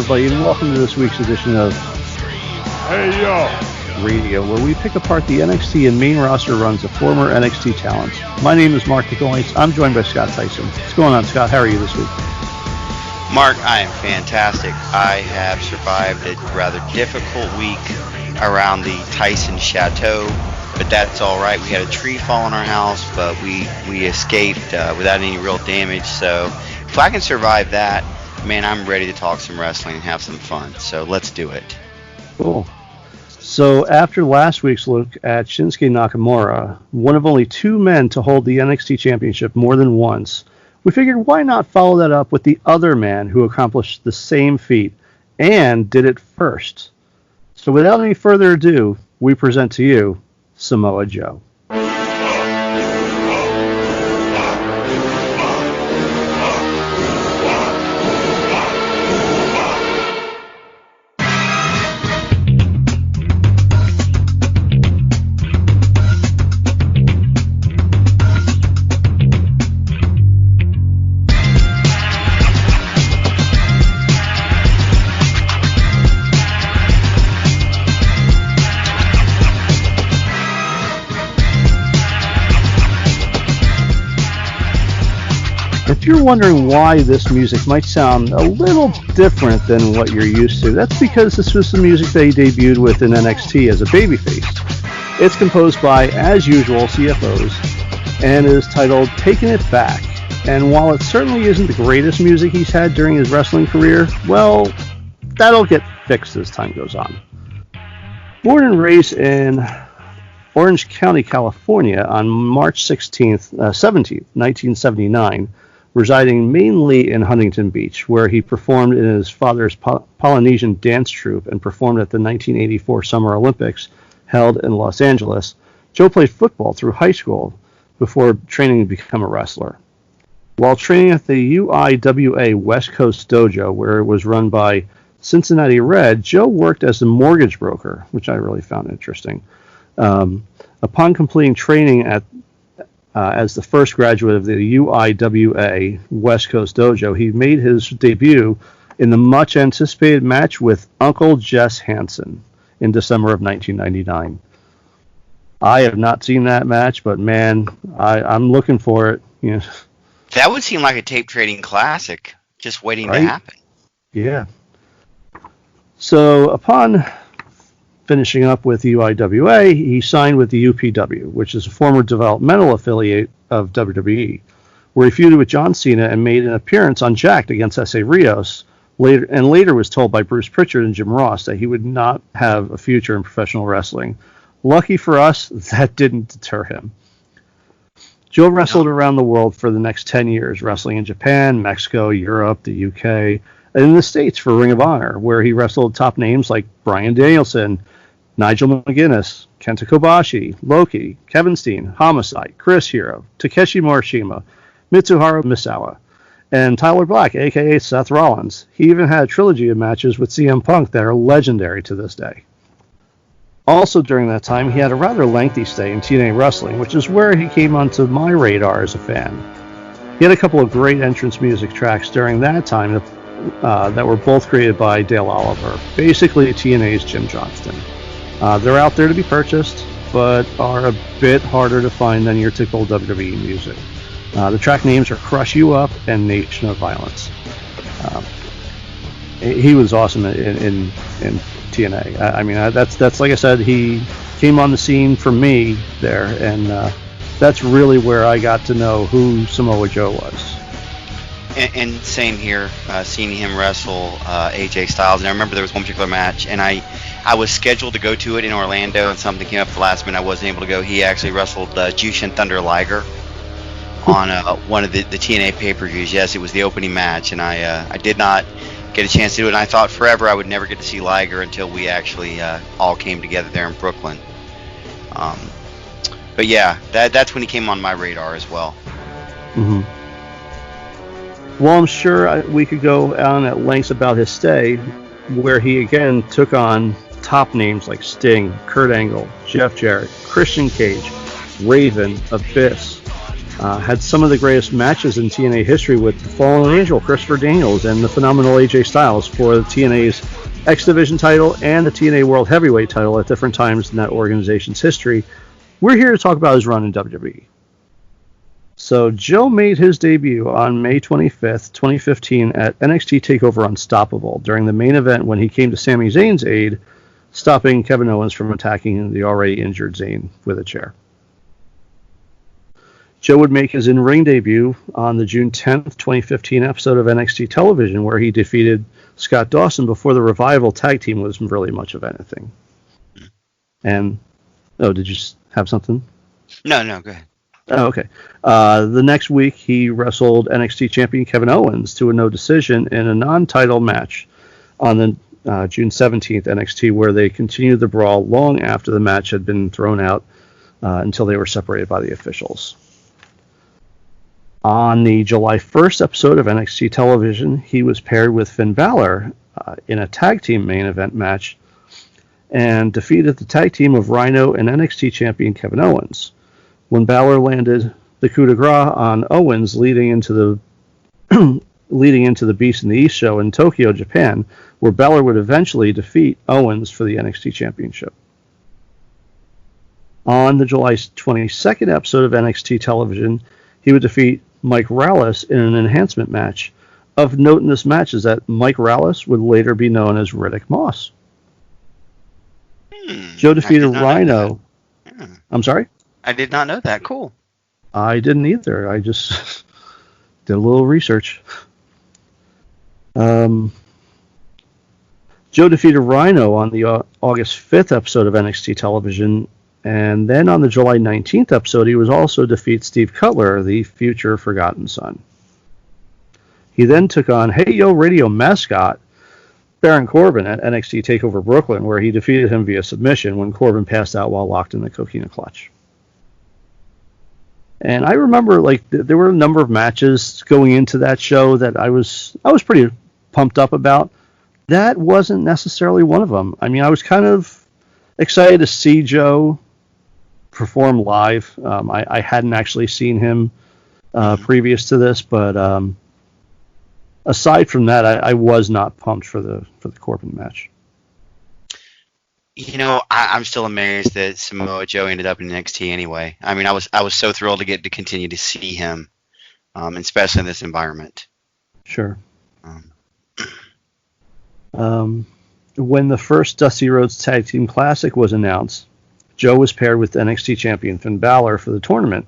everybody, and welcome to this week's edition of Hey Yo Radio, where we pick apart the NXT and main roster runs of former NXT talent. My name is Mark Scott. I'm joined by Scott Tyson. What's going on, Scott? How are you this week? Mark, I am fantastic. I have survived a rather difficult week around the Tyson Chateau, but that's all right. We had a tree fall in our house, but we escaped without any real damage. So if I can survive that, man, I'm ready to talk some wrestling and have some fun. So let's do it. Cool. So after last week's look at Shinsuke Nakamura, one of only two men to hold the NXT Championship more than once, we figured why not follow that up with the other man who accomplished the same feat and did it first. So without any further ado, we present to you Samoa Joe. If you're wondering why this music might sound a little different than what you're used to, that's because this was the music that he debuted with in NXT as a babyface. It's composed by, as usual, CFOs, and is titled Taking It Back. And while it certainly isn't the greatest music he's had during his wrestling career, well, that'll get fixed as time goes on. Born and raised in Orange County, California on March 17th, 1979, residing mainly in Huntington Beach, where he performed in his father's Polynesian dance troupe and performed at the 1984 Summer Olympics held in Los Angeles. Joe played football through high school before training to become a wrestler. While training at the UIWA West Coast Dojo, where it was run by Cincinnati Red, Joe worked as a mortgage broker, which I really found interesting. Upon completing training as the first graduate of the UIWA West Coast Dojo, he made his debut in the much-anticipated match with Uncle Jess Hansen in December of 1999. I have not seen that match, but man, I'm looking for it. You know. That would seem like a tape trading classic, just waiting to happen. Yeah. So upon finishing up with UIWA, he signed with the UPW, which is a former developmental affiliate of WWE, where he feuded with John Cena and made an appearance on Jacked against S.A. Rios, later was told by Bruce Pritchard and Jim Ross that he would not have a future in professional wrestling. Lucky for us, that didn't deter him. Joe wrestled around the world for the next 10 years, wrestling in Japan, Mexico, Europe, the UK, and in the States for Ring of Honor, where he wrestled top names like Bryan Danielson, Nigel McGuinness, Kenta Kobashi, Loki, Kevin Steen, Homicide, Chris Hero, Takeshi Morishima, Mitsuharu Misawa, and Tyler Black, a.k.a. Seth Rollins. He even had a trilogy of matches with CM Punk that are legendary to this day. Also during that time, he had a rather lengthy stay in TNA Wrestling, which is where he came onto my radar as a fan. He had a couple of great entrance music tracks during that time that were both created by Dale Oliver, basically TNA's Jim Johnston. They're out there to be purchased, but are a bit harder to find than your typical WWE music. The track names are Crush You Up and Nation of Violence. He was awesome in TNA. I mean, that's like I said, he came on the scene for me there, and that's really where I got to know who Samoa Joe was. And same here, seeing him wrestle AJ Styles. And I remember there was one particular match, and I was scheduled to go to it in Orlando, and something came up at the last minute. I wasn't able to go. He actually wrestled Jushin Thunder Liger on one of the TNA pay-per-views. Yes, it was the opening match, and I did not get a chance to do it. And I thought forever I would never get to see Liger until we actually all came together there in Brooklyn. But yeah, that's when he came on my radar as well. Mm-hmm. Well, I'm sure we could go on at lengths about his stay, where he again took on top names like Sting, Kurt Angle, Jeff Jarrett, Christian Cage, Raven, Abyss, Had some of the greatest matches in TNA history with the Fallen Angel, Christopher Daniels, and the phenomenal AJ Styles for the TNA's X Division title and the TNA World Heavyweight title at different times in that organization's history. We're here to talk about his run in WWE. So Joe made his debut on May 25th, 2015 at NXT TakeOver Unstoppable during the main event when he came to Sami Zayn's aid, stopping Kevin Owens from attacking the already injured Zayn with a chair. Joe would make his in-ring debut on the June 10th, 2015 episode of NXT Television where he defeated Scott Dawson before the Revival tag team was really much of anything. And, did you have something? No, go ahead. Oh, okay. The next week, he wrestled NXT champion Kevin Owens to a no decision in a non-title match on the June 17th NXT, where they continued the brawl long after the match had been thrown out until they were separated by the officials. On the July 1st episode of NXT Television, he was paired with Finn Balor in a tag team main event match and defeated the tag team of Rhino and NXT champion Kevin Owens. When Balor landed the coup de grace on Owens leading into the Beast in the East show in Tokyo, Japan, where Balor would eventually defeat Owens for the NXT Championship. On the July 22nd episode of NXT Television, he would defeat Mike Rallis in an enhancement match. Of note in this match is that Mike Rallis would later be known as Riddick Moss. Joe defeated Rhino. I'm sorry? I did not know that. Cool. I didn't either. I just did a little research. Joe defeated Rhino on the August 5th episode of NXT Television, and then on the July 19th episode, he was also defeat Steve Cutler, the future Forgotten Son. He then took on Hey Yo Radio mascot Baron Corbin at NXT TakeOver Brooklyn, where he defeated him via submission when Corbin passed out while locked in the Coquina Clutch. And I remember, there were a number of matches going into that show that I was pretty pumped up about. That wasn't necessarily one of them. I mean, I was kind of excited to see Joe perform live. I hadn't actually seen him previous to this, but aside from that, I was not pumped for the Corbin match. You know, I'm still amazed that Samoa Joe ended up in NXT anyway. I mean, I was so thrilled to get to continue to see him, especially in this environment. Sure. When the first Dusty Rhodes Tag Team Classic was announced, Joe was paired with NXT champion Finn Balor for the tournament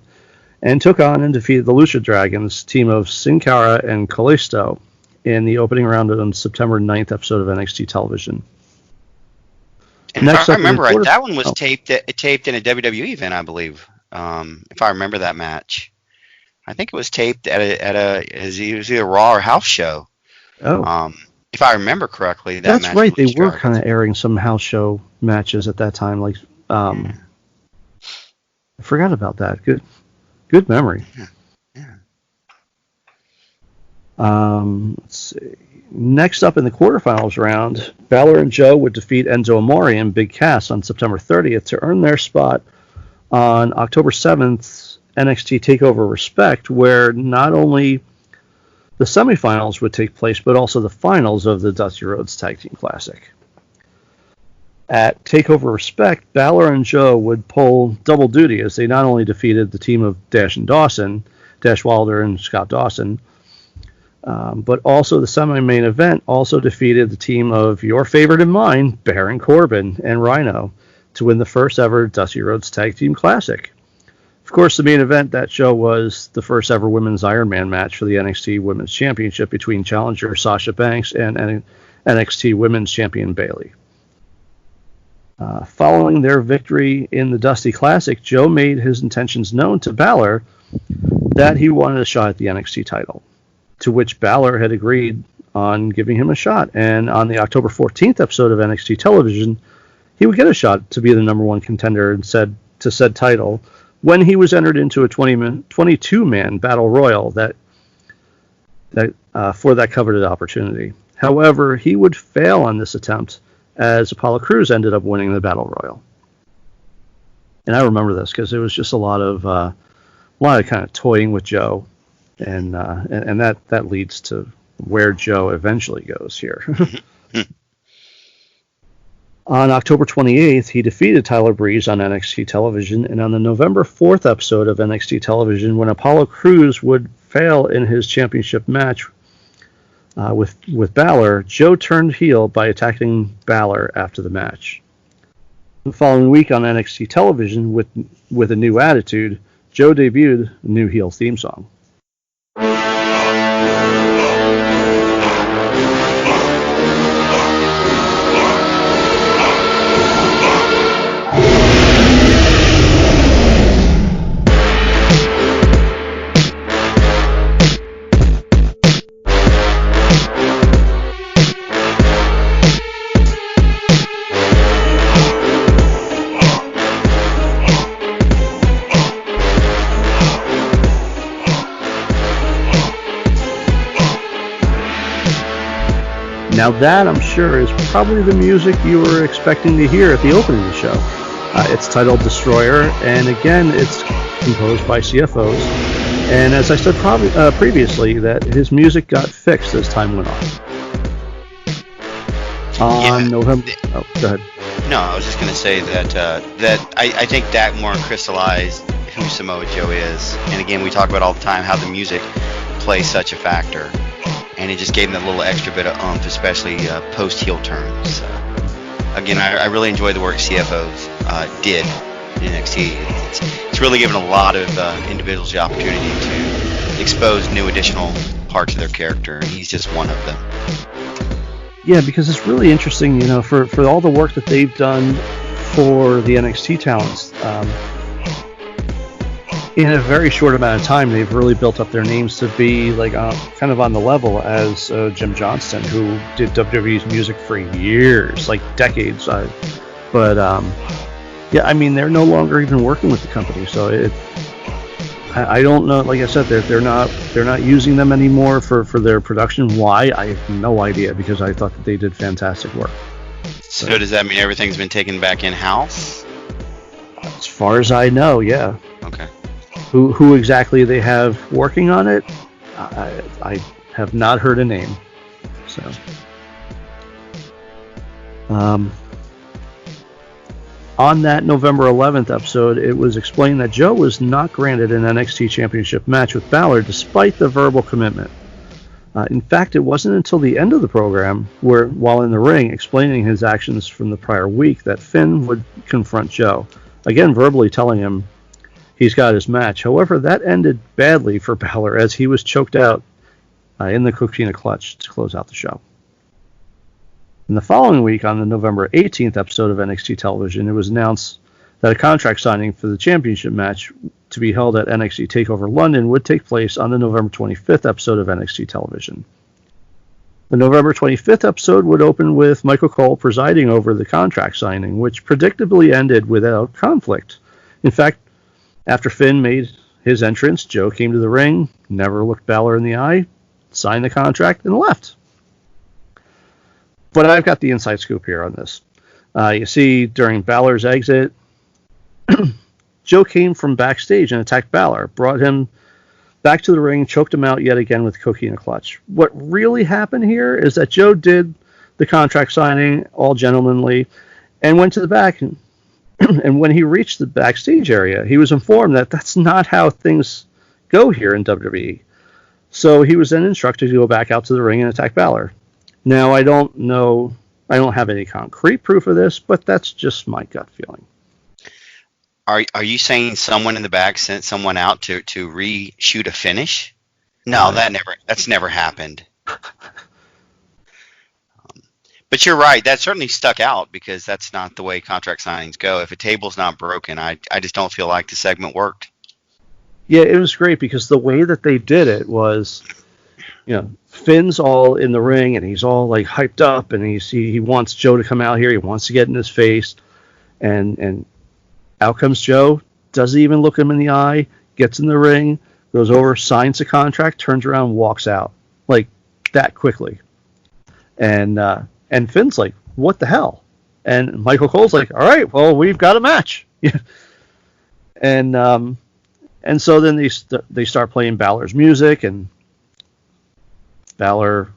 and took on and defeated the Lucha Dragons team of Sin Cara and Kalisto in the opening round on September 9th episode of NXT Television. And if I remember right, that one was taped in a WWE event, I believe. If I remember that match, I think it was taped at a either Raw or House show. Oh. If I remember correctly, that's right. They were kind of airing some house show matches at that time. I forgot about that. Good memory. Yeah. Let's see. Next up in the quarterfinals round, Balor and Joe would defeat Enzo Amore and Big Cass on September 30th to earn their spot on October 7th NXT TakeOver Respect, where not only the semifinals would take place, but also the finals of the Dusty Rhodes Tag Team Classic. At TakeOver Respect, Balor and Joe would pull double duty as they not only defeated the team of Dash and Dawson, Dash Wilder and Scott Dawson, but also the semi-main event also defeated the team of your favorite and mine, Baron Corbin and Rhino, to win the first ever Dusty Rhodes Tag Team Classic. Of course, the main event that show was the first ever women's Iron Man match for the NXT Women's Championship between challenger Sasha Banks and NXT Women's Champion Bayley. Following their victory in the Dusty Classic, Joe made his intentions known to Balor that he wanted a shot at the NXT title, to which Balor had agreed on giving him a shot. And on the October 14th episode of NXT Television, he would get a shot to be the number one contender and said title when he was entered into a 22-man battle royal that for that coveted opportunity. However, he would fail on this attempt as Apollo Crews ended up winning the battle royal. And I remember this because it was just a lot of a lot of kind of toying with Joe, and that leads to where Joe eventually goes here. On October 28th, he defeated Tyler Breeze on NXT television, and on the November 4th episode of NXT television, when Apollo Crews would fail in his championship match with Balor, Joe turned heel by attacking Balor after the match. The following week on NXT television, with a new attitude, Joe debuted a new heel theme song. Now that, I'm sure, is probably the music you were expecting to hear at the opening of the show. It's titled Destroyer, and again, it's composed by CFOs. And as I said previously, that his music got fixed as time went on. November... Oh, go ahead. No, I was just going to say that I think that more crystallized who Samoa Joe is. And again, we talk about all the time how the music plays such a factor. And it just gave him that little extra bit of oomph, especially post-heel turns. Again, I really enjoy the work CFOs did in NXT. It's really given a lot of individuals the opportunity to expose new additional parts of their character, and he's just one of them. Yeah, because it's really interesting, for all the work that they've done for the NXT talents. In a very short amount of time, they've really built up their names to be like kind of on the level as Jim Johnston, who did WWE's music for years, like decades. But I mean, they're no longer even working with the company, so I don't know. Like I said, they're not using them anymore for their production. Why? I have no idea, because I thought that they did fantastic work. So does that mean everything's been taken back in house? As far as I know, yeah. Okay. Who exactly they have working on it, I have not heard a name. So, on that November 11th episode, it was explained that Joe was not granted an NXT Championship match with Balor despite the verbal commitment. In fact, it wasn't until the end of the program, while in the ring explaining his actions from the prior week, that Finn would confront Joe, again verbally telling him he's got his match. However, that ended badly for Balor as he was choked out in the Coquina Clutch to close out the show. In the following week, on the November 18th episode of NXT television, it was announced that a contract signing for the championship match to be held at NXT TakeOver London would take place on the November 25th episode of NXT television. The November 25th episode would open with Michael Cole presiding over the contract signing, which predictably ended without conflict. In fact, after Finn made his entrance, Joe came to the ring, never looked Balor in the eye, signed the contract, and left. But I've got the inside scoop here on this. You see, during Balor's exit, Joe came from backstage and attacked Balor, brought him back to the ring, choked him out yet again with Coquina Clutch. What really happened here is that Joe did the contract signing, all gentlemanly, and went to the back. And when he reached the backstage area, he was informed that that's not how things go here in WWE. So he was then instructed to go back out to the ring and attack Balor. Now, I don't know, I don't have any concrete proof of this, but that's just my gut feeling. Are you saying someone in the back sent someone out to reshoot a finish? No, that's never happened. But you're right. That certainly stuck out because that's not the way contract signings go. If a table's not broken, I just don't feel like the segment worked. Yeah, it was great because the way that they did it was, Finn's all in the ring and he's all like hyped up and he wants Joe to come out here. He wants to get in his face, and out comes Joe. Doesn't even look him in the eye. Gets in the ring, goes over, signs the contract, turns around, walks out like that quickly. And Finn's like, what the hell? And Michael Cole's like, all right, well, we've got a match. And And so then they start playing Balor's music, and Balor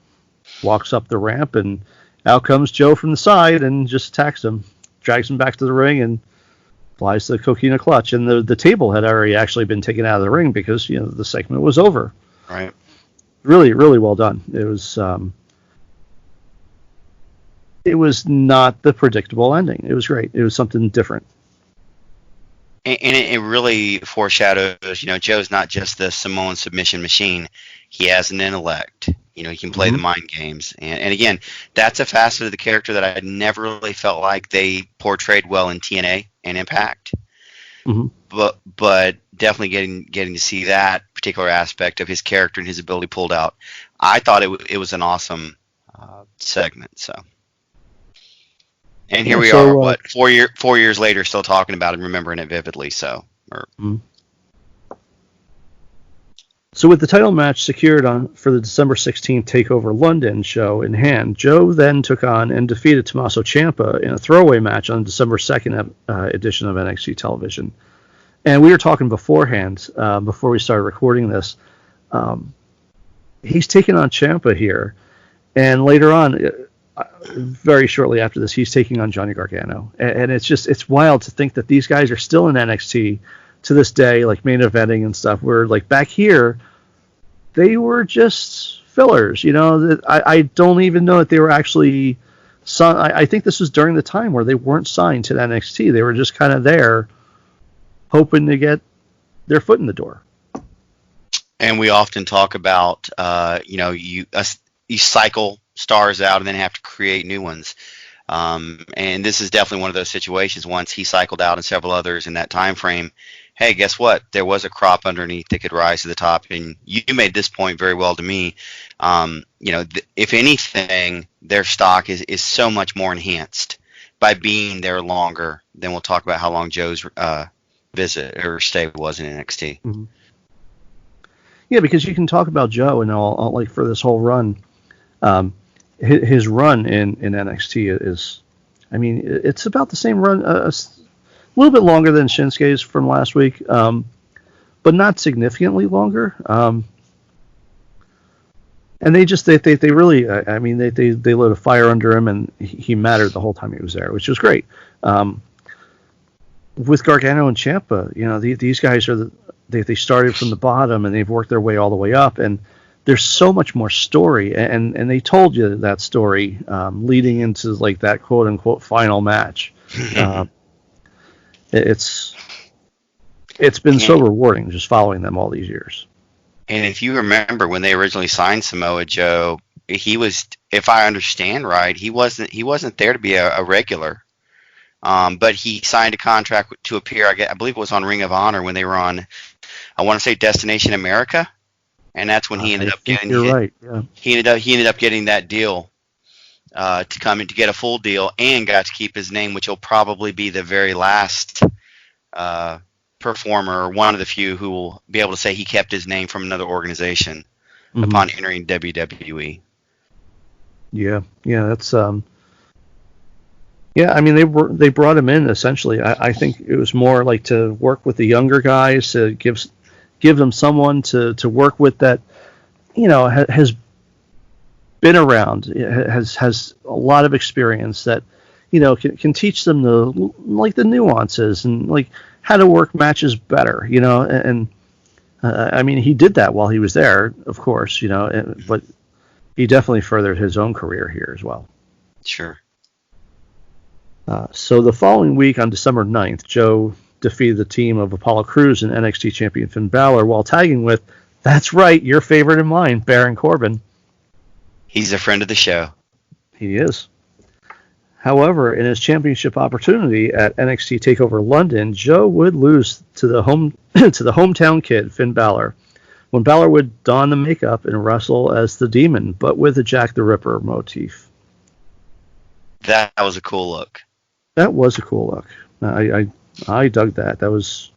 walks up the ramp, and out comes Joe from the side and just attacks him, drags him back to the ring, and applies the Coquina clutch. And the table had already actually been taken out of the ring because the segment was over. Right. Really, really well done. It was not the predictable ending. It was great. It was something different. And it really foreshadows, Joe's not just the Samoan submission machine. He has an intellect. He can play the mind games. And again, that's a facet of the character that I never really felt like they portrayed well in TNA and Impact. Mm-hmm. But definitely getting to see that particular aspect of his character and his ability pulled out. I thought it was an awesome segment. So. And here we are, 4 years later, still talking about it and remembering it vividly. So with the title match secured for the December 16th TakeOver London show in hand, Joe then took on and defeated Tommaso Ciampa in a throwaway match on December 2nd edition of NXT Television. And we were talking beforehand, before we started recording this. He's taking on Ciampa here, and later on, very shortly after this, he's taking on Johnny Gargano. And it's wild to think that these guys are still in NXT to this day, like main eventing and stuff, where like back here, they were just fillers. I don't even know that they were actually signed. I think this was during the time where they weren't signed to NXT. They were just kind of there hoping to get their foot in the door. And we often talk about, you cycle stars out and then have to create new ones. And this is definitely one of those situations. Once he cycled out and several others in that time frame, hey, guess what? There was a crop underneath that could rise to the top. And you made this point very well to me. If anything, their stock is so much more enhanced by being there longer. Then we'll talk about how long Joe's visit or stay was in NXT. Mm-hmm. Yeah, because you can talk about Joe and all like for this whole run. His run in NXT is, it's about the same run, a little bit longer than Shinsuke's from last week, but not significantly longer. And they really, they lit a fire under him, and he mattered the whole time he was there, which was great. With Gargano and Ciampa, these guys they started from the bottom and they've worked their way all the way up, and there's so much more story, and they told you that story leading into like that quote unquote final match. It's been so rewarding just following them all these years. And if you remember when they originally signed Samoa Joe, he was, if I understand right, he wasn't there to be a regular, but he signed a contract to appear. I believe it was on Ring of Honor when they were on, I want to say Destination America. And that's when he ended up getting. You're right. Yeah. He ended up getting that deal to come in to get a full deal, and got to keep his name, which will probably be the very last performer, or one of the few who will be able to say he kept his name from another organization upon entering WWE. Yeah, that's Yeah, they brought him in essentially. I think it was more like to work with the younger guys, to give them someone to work with that, has been around, has a lot of experience, that, can teach them the nuances and like how to work matches better, and he did that while he was there, of course, but he definitely furthered his own career here as well. Sure. So the following week on December 9th, Joe defeated the team of Apollo Crews and NXT champion Finn Balor while tagging with, that's right, your favorite and mine, Baron Corbin. He's a friend of the show. He is. However, in his championship opportunity at NXT TakeOver London, Joe would lose to the hometown kid, Finn Balor, when Balor would don the makeup and wrestle as the Demon, but with a Jack the Ripper motif. That was a cool look. That was a cool look. I dug that. That was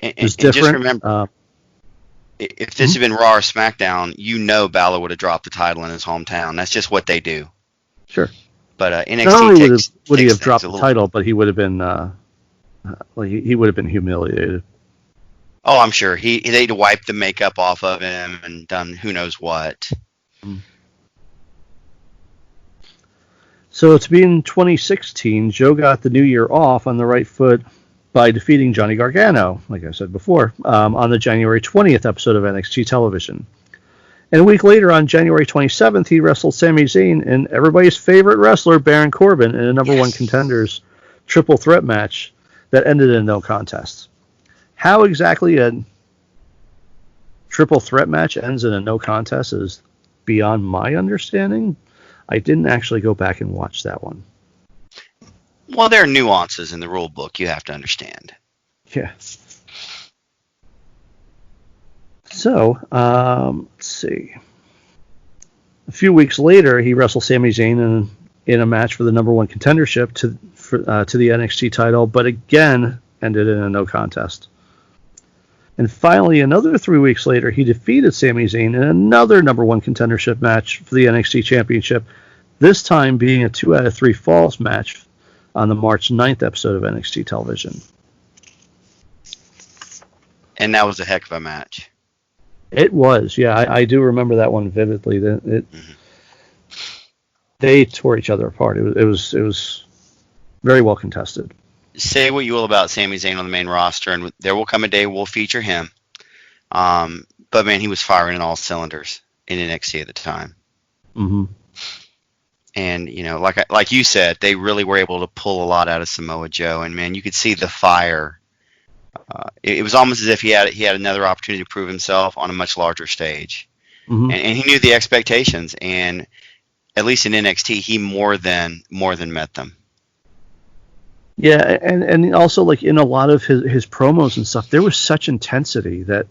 different. And just remember, if this had been Raw or SmackDown, Balor would have dropped the title in his hometown. That's just what they do. Sure. But NXT not only would he have dropped the title, but he would have been he would have been humiliated. Oh, I'm sure they'd wiped the makeup off of him and done who knows what. So to be in 2016, Joe got the new year off on the right foot by defeating Johnny Gargano, like I said before, on the January 20th episode of NXT Television. And a week later, on January 27th, he wrestled Sami Zayn and everybody's favorite wrestler, Baron Corbin, in a number one contenders triple threat match that ended in no contest. How exactly a triple threat match ends in a no contest is beyond my understanding. I didn't actually go back and watch that one. Well, there are nuances in the rule book you have to understand. Yeah. So, let's see. A few weeks later, he wrestled Sami Zayn in a match for the number one contendership to the NXT title, but again ended in a no contest. And finally, another 3 weeks later, he defeated Sami Zayn in another number one contendership match for the NXT Championship, this time being a 2 out of 3 falls match on the March 9th episode of NXT Television. And that was a heck of a match. It was, yeah. I do remember that one vividly. They tore each other apart. It was very well contested. Say what you will about Sami Zayn on the main roster, and there will come a day we'll feature him. But man, he was firing on all cylinders in NXT at the time. Mm-hmm. And like you said, they really were able to pull a lot out of Samoa Joe, and man, you could see the fire. It was almost as if he had another opportunity to prove himself on a much larger stage, and he knew the expectations. And at least in NXT, he more than met them. Yeah, and also like in a lot of his promos and stuff, there was such intensity that,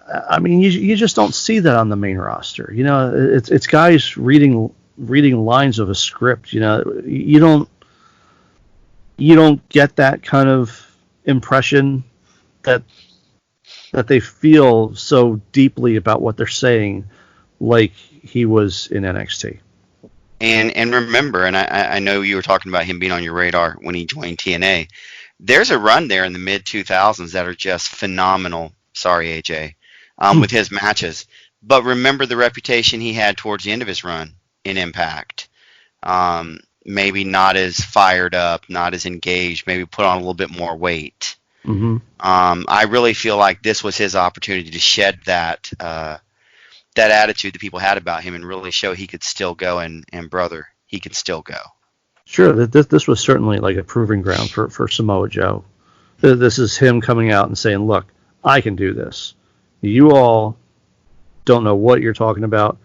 I mean, you just don't see that on the main roster. It's guys reading lines of a script. You don't get that kind of impression that they feel so deeply about what they're saying, like he was in NXT. And remember, and I know you were talking about him being on your radar when he joined TNA. There's a run there in the mid-2000s that are just phenomenal. Sorry, AJ, with his matches. But remember the reputation he had towards the end of his run in Impact. Maybe not as fired up, not as engaged, maybe put on a little bit more weight. Mm-hmm. I really feel like this was his opportunity to shed that attitude that people had about him and really show he could still go, and brother, he could still go. Sure, this was certainly like a proving ground for Samoa Joe. This is him coming out and saying, look, I can do this. You all don't know what you're talking about.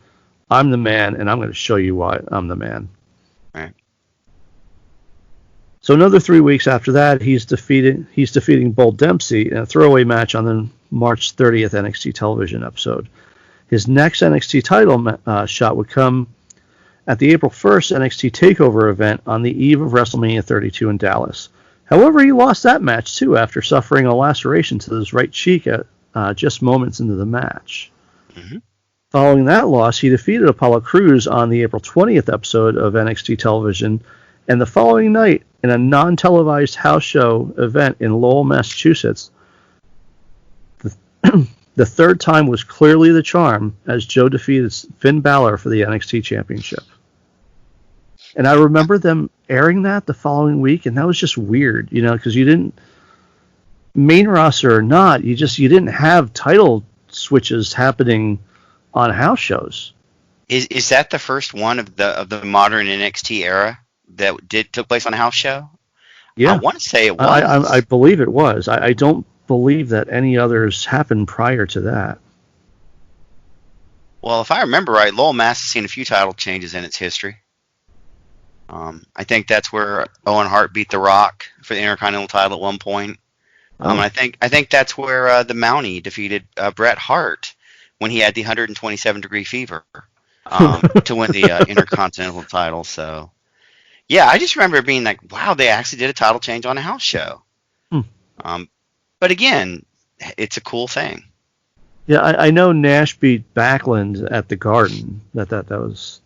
I'm the man, and I'm going to show you why I'm the man. Right. So another 3 weeks after that, he's defeating Bull Dempsey in a throwaway match on the March 30th NXT television episode. His next NXT title shot would come at the April 1st NXT TakeOver event on the eve of WrestleMania 32 in Dallas. However, he lost that match too after suffering a laceration to his right cheek at just moments into the match. Mm-hmm. Following that loss, he defeated Apollo Crews on the April 20th episode of NXT Television, and the following night, in a non-televised house show event in Lowell, Massachusetts, the third time was clearly the charm as Joe defeated Finn Balor for the NXT Championship. And I remember them airing that the following week, and that was just weird, because you didn't, main roster or not, you didn't have title switches happening on house shows. Is that the first one of the modern NXT era that took place on a house show? Yeah, I want to say it was. I believe it was. I don't believe that any others happened prior to that. Well, if I remember right, Lowell, Mass has seen a few title changes in its history. I think that's where Owen Hart beat The Rock for the Intercontinental title at one point. I think that's where the Mountie defeated Bret Hart when he had the 127-degree fever to win the Intercontinental title. So, yeah, I just remember it being like, wow, they actually did a title change on a house show. But again, it's a cool thing. Yeah, I know Nash beat Backlund at the Garden. That was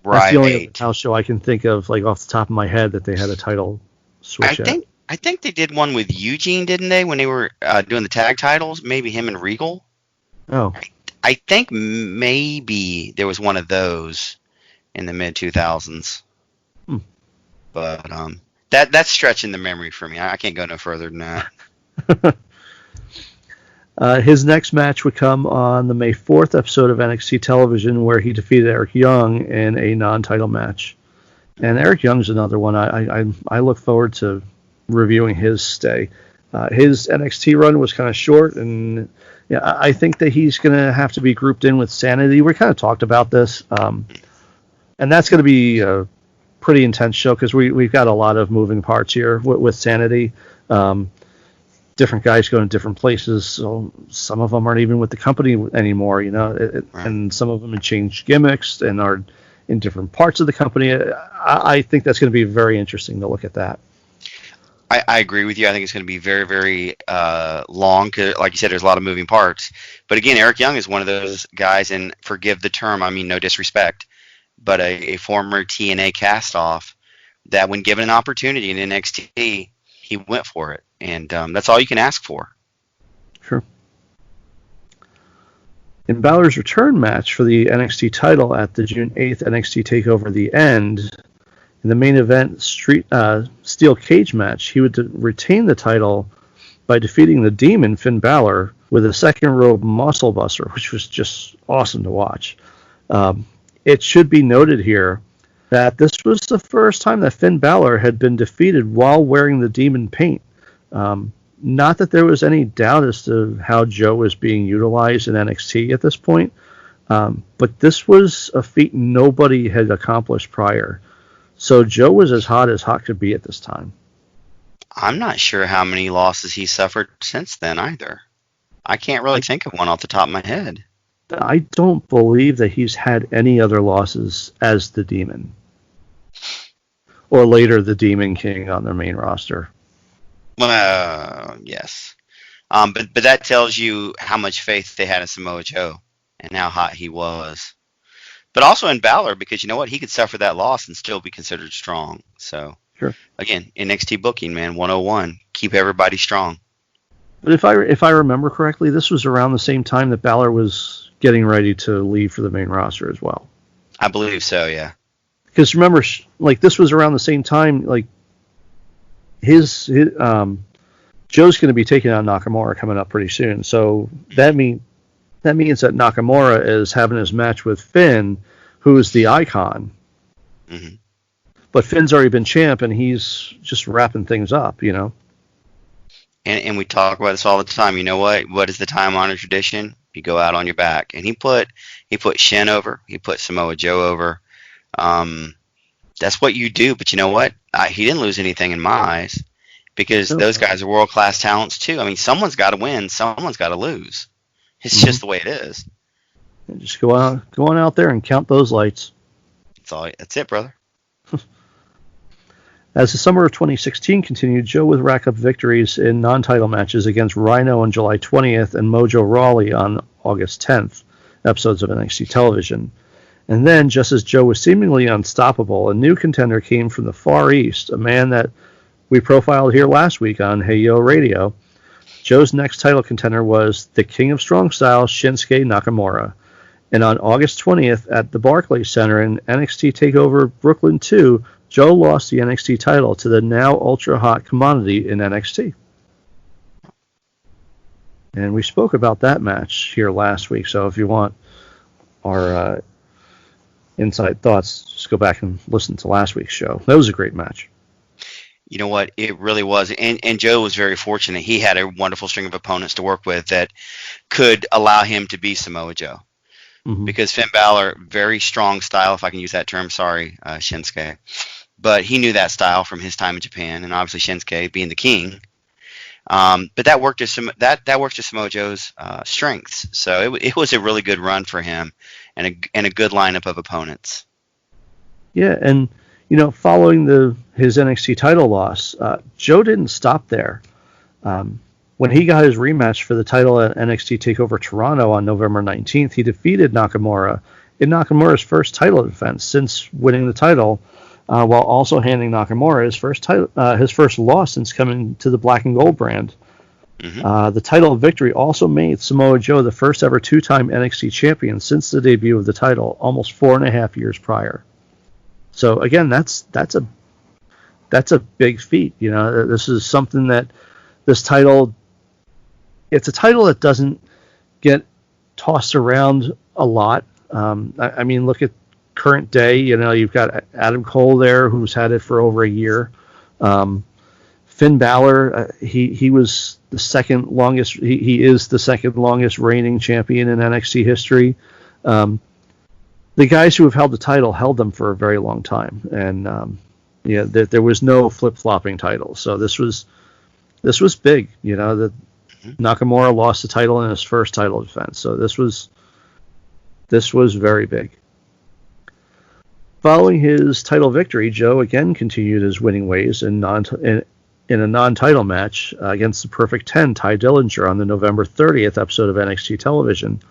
right. That's the only house show I can think of, like off the top of my head, that they had a title switch. I think they did one with Eugene, didn't they, when they were doing the tag titles? Maybe him and Regal. Oh, I think maybe there was one of those in the mid 2000s. But that's stretching the memory for me. I can't go no further than that. His next match would come on the May 4th episode of NXT Television, where he defeated Eric Young in a non-title match. And Eric Young's another one I look forward to reviewing his stay. His NXT run was kind of short, and I think that he's going to have to be grouped in with Sanity. We kind of talked about this, and that's going to be a pretty intense show because we've got a lot of moving parts here with Sanity. Different guys going to different places, so some of them aren't even with the company anymore, right. And some of them have changed gimmicks and are in different parts of the company. I think that's going to be very interesting to look at that. I agree with you. I think it's going to be very, very long. 'Cause like you said, there's a lot of moving parts. But again, Eric Young is one of those guys, and forgive the term, I mean no disrespect, but a former TNA cast-off that when given an opportunity in NXT, he went for it. And that's all you can ask for. Sure. In Balor's return match for the NXT title at the June 8th NXT TakeOver The End, in the main event steel cage match, he would retain the title by defeating the Demon, Finn Balor, with a second rope muscle buster, which was just awesome to watch. It should be noted here that this was the first time that Finn Balor had been defeated while wearing the Demon paint. Not that there was any doubt as to how Joe was being utilized in NXT at this point, but this was a feat nobody had accomplished prior. So Joe was as hot could be at this time. I'm not sure how many losses he suffered since then either. I can't really think of one off the top of my head. I don't believe that he's had any other losses as the Demon. Or later the Demon King on their main roster. Yes. But that tells you how much faith they had in Samoa Joe and how hot he was. But also in Balor, because you know what? He could suffer that loss and still be considered strong. So, sure. Again, NXT booking, man, 101. Keep everybody strong. But if I remember correctly, this was around the same time that Balor was getting ready to leave for the main roster as well. I believe so, yeah. Because remember, like this was around the same time, like his Joe's going to be taking on Nakamura coming up pretty soon. So that means that Nakamura is having his match with Finn, who is the icon. Mm-hmm. But Finn's already been champ, and he's just wrapping things up, And we talk about this all the time. You know what? What is the time-honored tradition? You go out on your back. And he put Shin over. He put Samoa Joe over. That's what you do. But you know what? He didn't lose anything in my eyes because those guys are world-class talents too. I mean, someone's got to win. Someone's got to lose. It's just the way it is. Just go on out there and count those lights. That's it, brother. As the summer of 2016 continued, Joe would rack up victories in non-title matches against Rhino on July 20th and Mojo Rawley on August 10th, episodes of NXT Television. And then, just as Joe was seemingly unstoppable, a new contender came from the Far East, a man that we profiled here last week on Hey Yo Radio. Joe's next title contender was the King of Strong Style, Shinsuke Nakamura. And on August 20th at the Barclays Center in NXT TakeOver Brooklyn 2, Joe lost the NXT title to the now ultra-hot commodity in NXT. And we spoke about that match here last week, so if you want our inside thoughts, just go back and listen to last week's show. That was a great match. You know what? It really was. And Joe was very fortunate. He had a wonderful string of opponents to work with that could allow him to be Samoa Joe. Mm-hmm. Because Finn Balor, very strong style, if I can use that term. Sorry, Shinsuke. But he knew that style from his time in Japan, and obviously Shinsuke being the king. But that worked to Samoa Joe's strengths. So it was a really good run for him, and a good lineup of opponents. Yeah, and following his NXT title loss, Joe didn't stop there. When he got his rematch for the title at NXT TakeOver Toronto on November 19th, he defeated Nakamura in Nakamura's first title defense since winning the title while also handing Nakamura his first loss since coming to the Black and Gold brand. The title victory also made Samoa Joe the first ever two-time NXT champion since the debut of the title, almost 4.5 years prior. So again, that's a big feat. You know, this is something that this title. It's a title that doesn't get tossed around a lot. I mean, look at current day. You know, you've got Adam Cole there, who's had it for over a year. Finn Balor, he was the second longest. He is the second longest reigning champion in NXT history. The guys who have held the title held them for a very long time, and there was no flip-flopping title. So this was big. You know, that Nakamura lost the title in his first title defense. So this was very big. Following his title victory, Joe again continued his winning ways in a non-title match against the Perfect 10, Ty Dillinger, on the November 30th episode of NXT Television.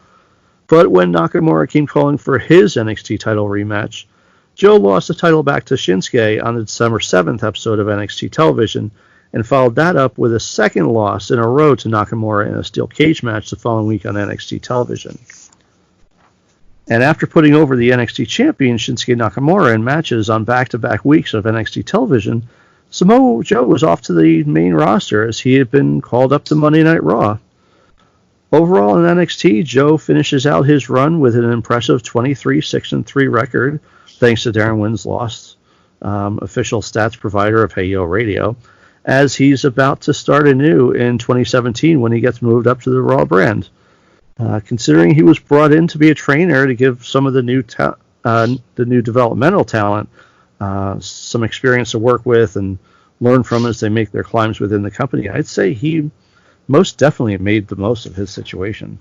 But when Nakamura came calling for his NXT title rematch, Joe lost the title back to Shinsuke on the December 7th episode of NXT Television, and followed that up with a second loss in a row to Nakamura in a steel cage match the following week on NXT Television. And after putting over the NXT champion Shinsuke Nakamura in matches on back-to-back weeks of NXT Television, Samoa Joe was off to the main roster as he had been called up to Monday Night Raw. Overall in NXT, Joe finishes out his run with an impressive 23-6-3 record, thanks to Darren Winslow's official stats provider of Hey Yo Radio, as he's about to start anew in 2017 when he gets moved up to the Raw brand. Considering he was brought in to be a trainer to give some of the new developmental talent some experience to work with and learn from as they make their climbs within the company, I'd say he most definitely made the most of his situation.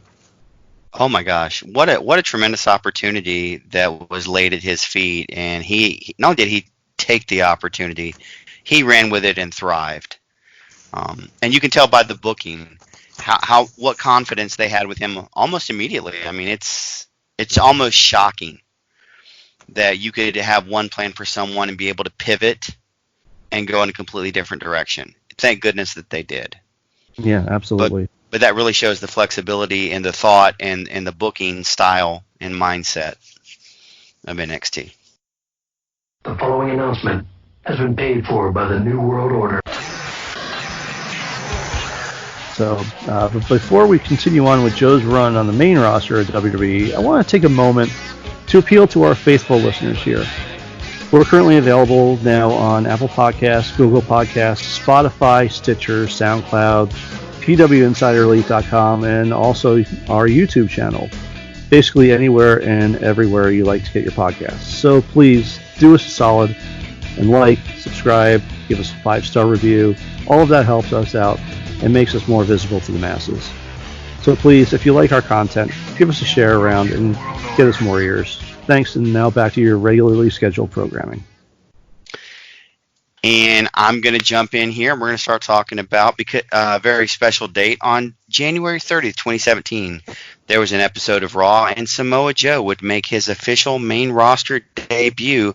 Oh my gosh, what a tremendous opportunity that was laid at his feet, and he not only did he take the opportunity, he ran with it and thrived. And you can tell by the booking what confidence they had with him almost immediately. I mean, it's almost shocking that you could have one plan for someone and be able to pivot and go in a completely different direction. Thank goodness that they did. Yeah, absolutely. But that really shows the flexibility and the thought and the booking style and mindset of NXT. The following announcement has been paid for by the New World Order. So, but before we continue on with Joe's run on the main roster of WWE, I want to take a moment to appeal to our faithful listeners here. We're currently available now on Apple Podcasts, Google Podcasts, Spotify, Stitcher, SoundCloud, PWInsiderElite.com, and also our YouTube channel. Basically anywhere and everywhere you like to get your podcasts. So please do us a solid and like, subscribe, give us a 5-star review. All of that helps us out and makes us more visible to the masses. So please, if you like our content, give us a share around and get us more ears. Thanks, and now back to your regularly scheduled programming. And I'm going to jump in here, and we're going to start talking about a very special date. On January 30th, 2017, there was an episode of Raw, and Samoa Joe would make his official main roster debut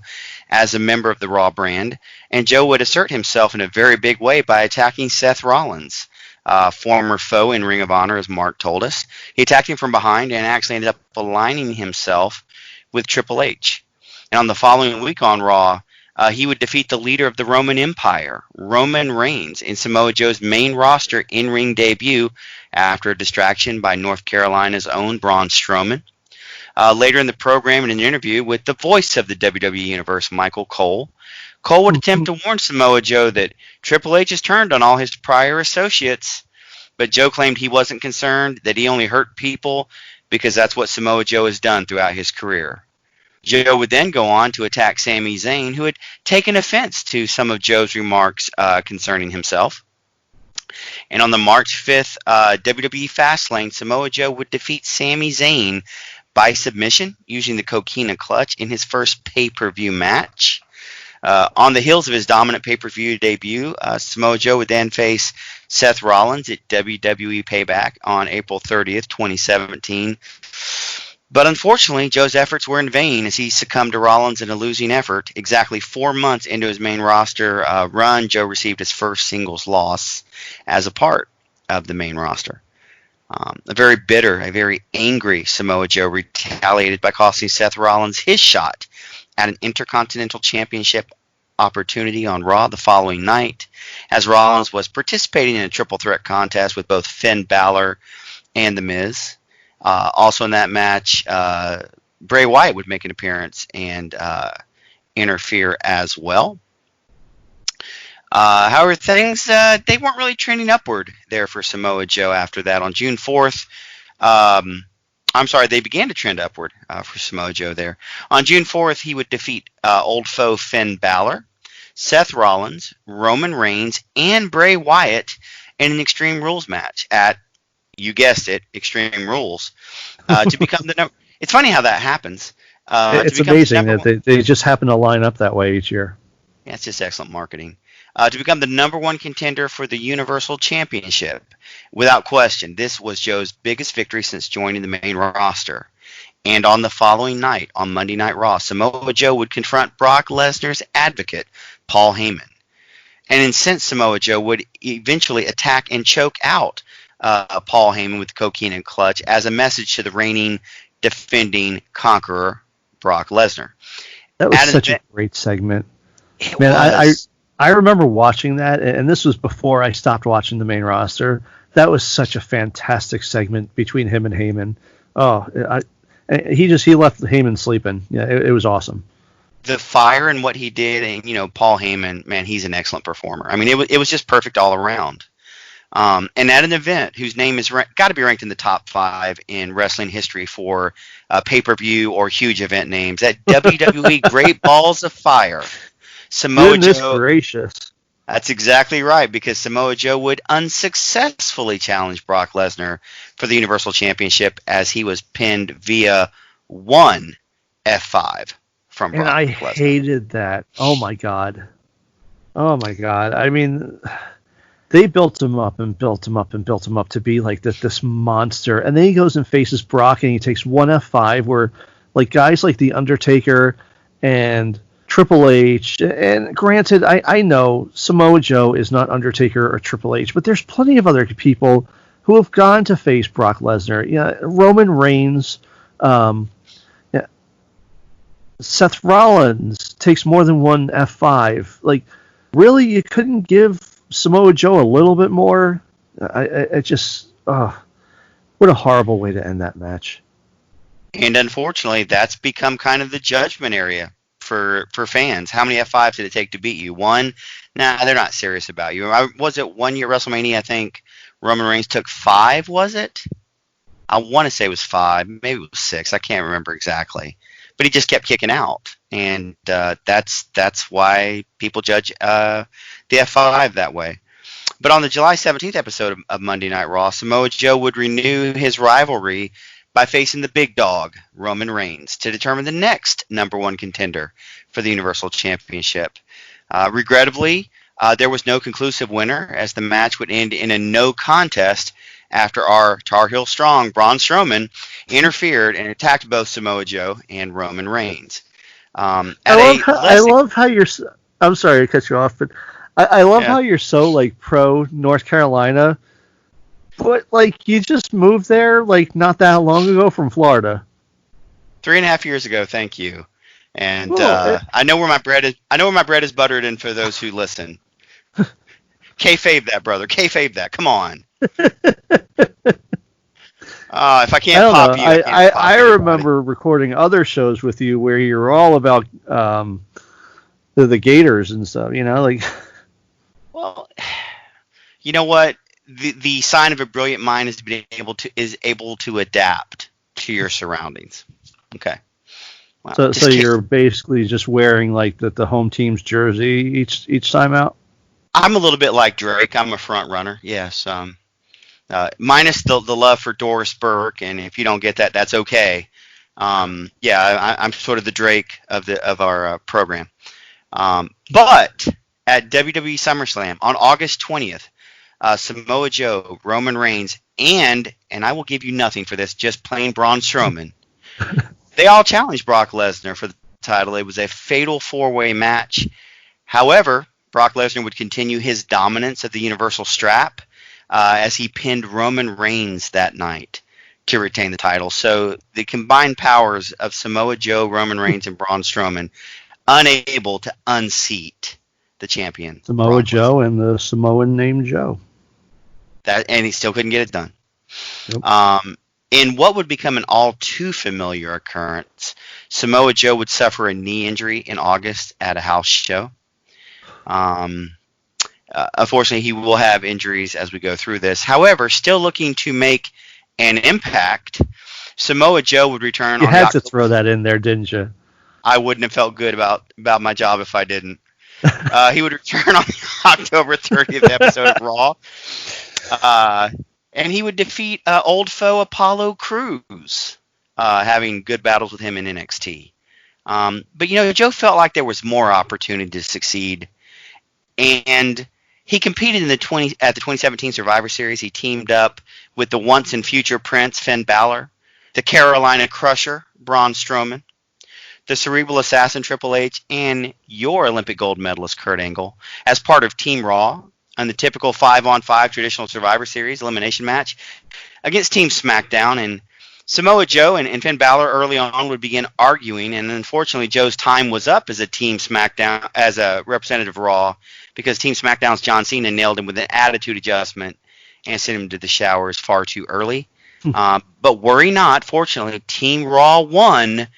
as a member of the Raw brand, and Joe would assert himself in a very big way by attacking Seth Rollins, former foe in Ring of Honor, as Mark told us. He attacked him from behind and actually ended up aligning himself with Triple H. And on the following week on Raw, he would defeat the leader of the Roman Empire, Roman Reigns, in Samoa Joe's main roster in-ring debut after a distraction by North Carolina's own Braun Strowman. Later in the program, in an interview with the voice of the WWE Universe, Michael Cole, Cole would attempt to warn Samoa Joe that Triple H has turned on all his prior associates, but Joe claimed he wasn't concerned, that he only hurt people because that's what Samoa Joe has done throughout his career. Joe would then go on to attack Sami Zayn, who had taken offense to some of Joe's remarks concerning himself. And on the March 5th WWE Fastlane, Samoa Joe would defeat Sami Zayn by submission using the Coquina Clutch in his first pay-per-view match. On the heels of his dominant pay-per-view debut, Samoa Joe would then face Seth Rollins at WWE Payback on April 30th, 2017. But unfortunately, Joe's efforts were in vain as he succumbed to Rollins in a losing effort. Exactly 4 months into his main roster run, Joe received his first singles loss as a part of the main roster. A very bitter, a very angry Samoa Joe retaliated by costing Seth Rollins his shot at an Intercontinental Championship opportunity on Raw the following night, as Rollins was participating in a triple threat contest with both Finn Balor and The Miz. Also in that match, Bray Wyatt would make an appearance and interfere as well. However, things they weren't really trending upward there for Samoa Joe after that. On June 4th, they began to trend upward for Samoa Joe there. On June 4th, he would defeat old foe Finn Balor, Seth Rollins, Roman Reigns, and Bray Wyatt in an Extreme Rules match at, you guessed it, Extreme Rules, to become the number. It's funny how that happens. It's amazing that they just happen to line up that way each year. Yeah, it's just excellent marketing. To become the number one contender for the Universal Championship. Without question, this was Joe's biggest victory since joining the main roster. And on the following night, on Monday Night Raw, Samoa Joe would confront Brock Lesnar's advocate, Paul Heyman. And incensed Samoa Joe would eventually attack and choke out Paul Heyman with the cocaine and clutch as a message to the reigning, defending conqueror, Brock Lesnar. That was such a great segment. Man, I remember watching that, and this was before I stopped watching the main roster. That was such a fantastic segment between him and Heyman. He left Heyman sleeping. Yeah, it was awesome. The fire and what he did, and Paul Heyman, man, he's an excellent performer. I mean, it was just perfect all around. And at an event whose name is got to be ranked in the top 5 in wrestling history for pay-per-view or huge event names, at WWE Great Balls of Fire, Samoa Joe. Gracious. That's exactly right, because Samoa Joe would unsuccessfully challenge Brock Lesnar for the Universal Championship as he was pinned via one F5 from Brock Lesnar. And I hated that. Oh my God. I mean, they built him up and built him up and built him up to be like this monster. And then he goes and faces Brock and he takes one F5 where like guys like The Undertaker and Triple H, and granted, I know Samoa Joe is not Undertaker or Triple H, but there's plenty of other people who have gone to face Brock Lesnar. Yeah, Roman Reigns, Seth Rollins takes more than one F5. Like, really, you couldn't give Samoa Joe a little bit more? I just, what a horrible way to end that match. And unfortunately, that's become kind of the judgment area for fans. How many F5s did it take to beat you? One? Nah, they're not serious about you. Was it 1 year WrestleMania? I think Roman Reigns took 5, was it? I want to say it was 5. Maybe it was 6. I can't remember exactly. But he just kept kicking out. And that's why people judge the F5 that way. But on the July 17th episode of Monday Night Raw, Samoa Joe would renew his rivalry by facing the big dog, Roman Reigns, to determine the next number one contender for the Universal Championship. Regrettably, there was no conclusive winner, as the match would end in a no contest after our Tar Heel Strong, Braun Strowman, interfered and attacked both Samoa Joe and Roman Reigns. I love how you're... I'm sorry to cut you off, but I love how you're so, like, pro North Carolina. But, like, you just moved there, like, not that long ago from Florida. 3.5 years ago, thank you. And I know where my bread is. I know where my bread is buttered. And for those who listen, kayfabe that, brother. Kayfabe that. Come on. If I can't pop you, I remember recording other shows with you where you were all about the Gators and stuff. You know, like. Well, you know what? The sign of a brilliant mind is able to adapt to your surroundings. Okay. Wow. So you're basically just wearing like the home team's jersey each time out? I'm a little bit like Drake. I'm a front runner. Yes. Minus the love for Doris Burke, and if you don't get that, that's okay. I'm sort of the Drake of our program. But at WWE SummerSlam on August 20th, Samoa Joe, Roman Reigns, and I will give you nothing for this, just plain Braun Strowman, They all challenged Brock Lesnar for the title. It was a fatal 4-way match. However, Brock Lesnar would continue his dominance of the Universal strap as he pinned Roman Reigns that night to retain the title. So the combined powers of Samoa Joe, Roman Reigns, and Braun Strowman unable to unseat the champion. Samoa Joe and the Samoan named Joe. And he still couldn't get it done. Nope. In what would become an all too familiar occurrence, Samoa Joe would suffer a knee injury in August at a house show. Unfortunately, he will have injuries as we go through this. However, still looking to make an impact, Samoa Joe would return. You had to throw that in there, didn't you? I wouldn't have felt good about my job if I didn't. He would return on the October 30th episode of Raw. And he would defeat old foe Apollo Crews, having good battles with him in NXT. But, Joe felt like there was more opportunity to succeed. And he competed at the 2017 Survivor Series. He teamed up with the once and future Prince, Finn Balor, the Carolina Crusher, Braun Strowman, the Cerebral Assassin, Triple H, and your Olympic gold medalist, Kurt Angle, as part of Team Raw on the typical 5-on-5 traditional Survivor Series elimination match against Team Smackdown. And Samoa Joe and Finn Balor early on would begin arguing, and unfortunately Joe's time was up as a Team Smackdown, as a representative of Raw, because Team SmackDown's John Cena nailed him with an attitude adjustment and sent him to the showers far too early. But worry not, fortunately, Team Raw won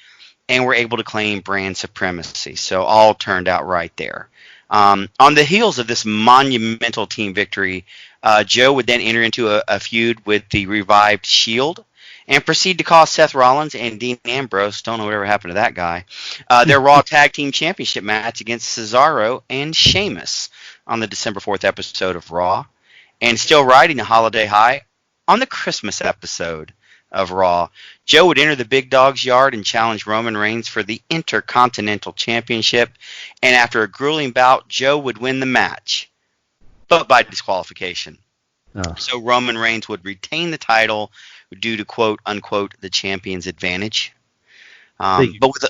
and were able to claim brand supremacy. So all turned out right there. On the heels of this monumental team victory, Joe would then enter into a feud with the revived Shield and proceed to cost Seth Rollins and Dean Ambrose, don't know whatever happened to that guy, their Raw Tag Team Championship match against Cesaro and Sheamus on the December 4th episode of Raw. And still riding a holiday high on the Christmas episode of Raw, Joe would enter the big dog's yard and challenge Roman Reigns for the Intercontinental Championship. And after a grueling bout, Joe would win the match, but by disqualification. Oh. So Roman Reigns would retain the title due to quote unquote the champion's advantage. But with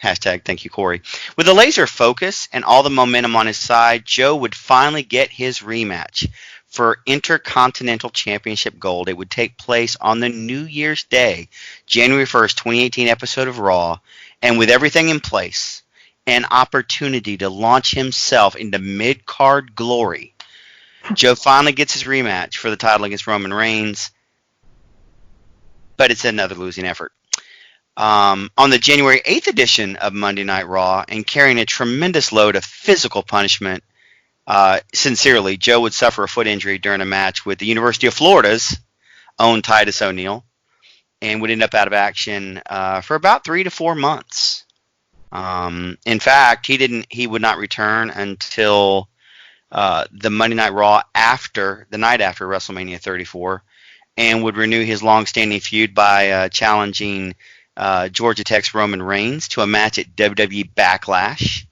hashtag thank you, Corey. With a laser focus and all the momentum on his side, Joe would finally get his rematch for Intercontinental Championship gold. It would take place on the New Year's Day, January 1st, 2018 episode of Raw. And with everything in place, an opportunity to launch himself into mid-card glory, Joe finally gets his rematch for the title against Roman Reigns. But it's another losing effort. On the January 8th edition of Monday Night Raw, and carrying a tremendous load of physical punishment, sincerely, Joe would suffer a foot injury during a match with the University of Florida's own Titus O'Neil, and would end up out of action for about 3 to 4 months. In fact, he would not return until the Monday Night Raw the night after WrestleMania 34, and would renew his long-standing feud by challenging Georgia Tech's Roman Reigns to a match at WWE Backlash.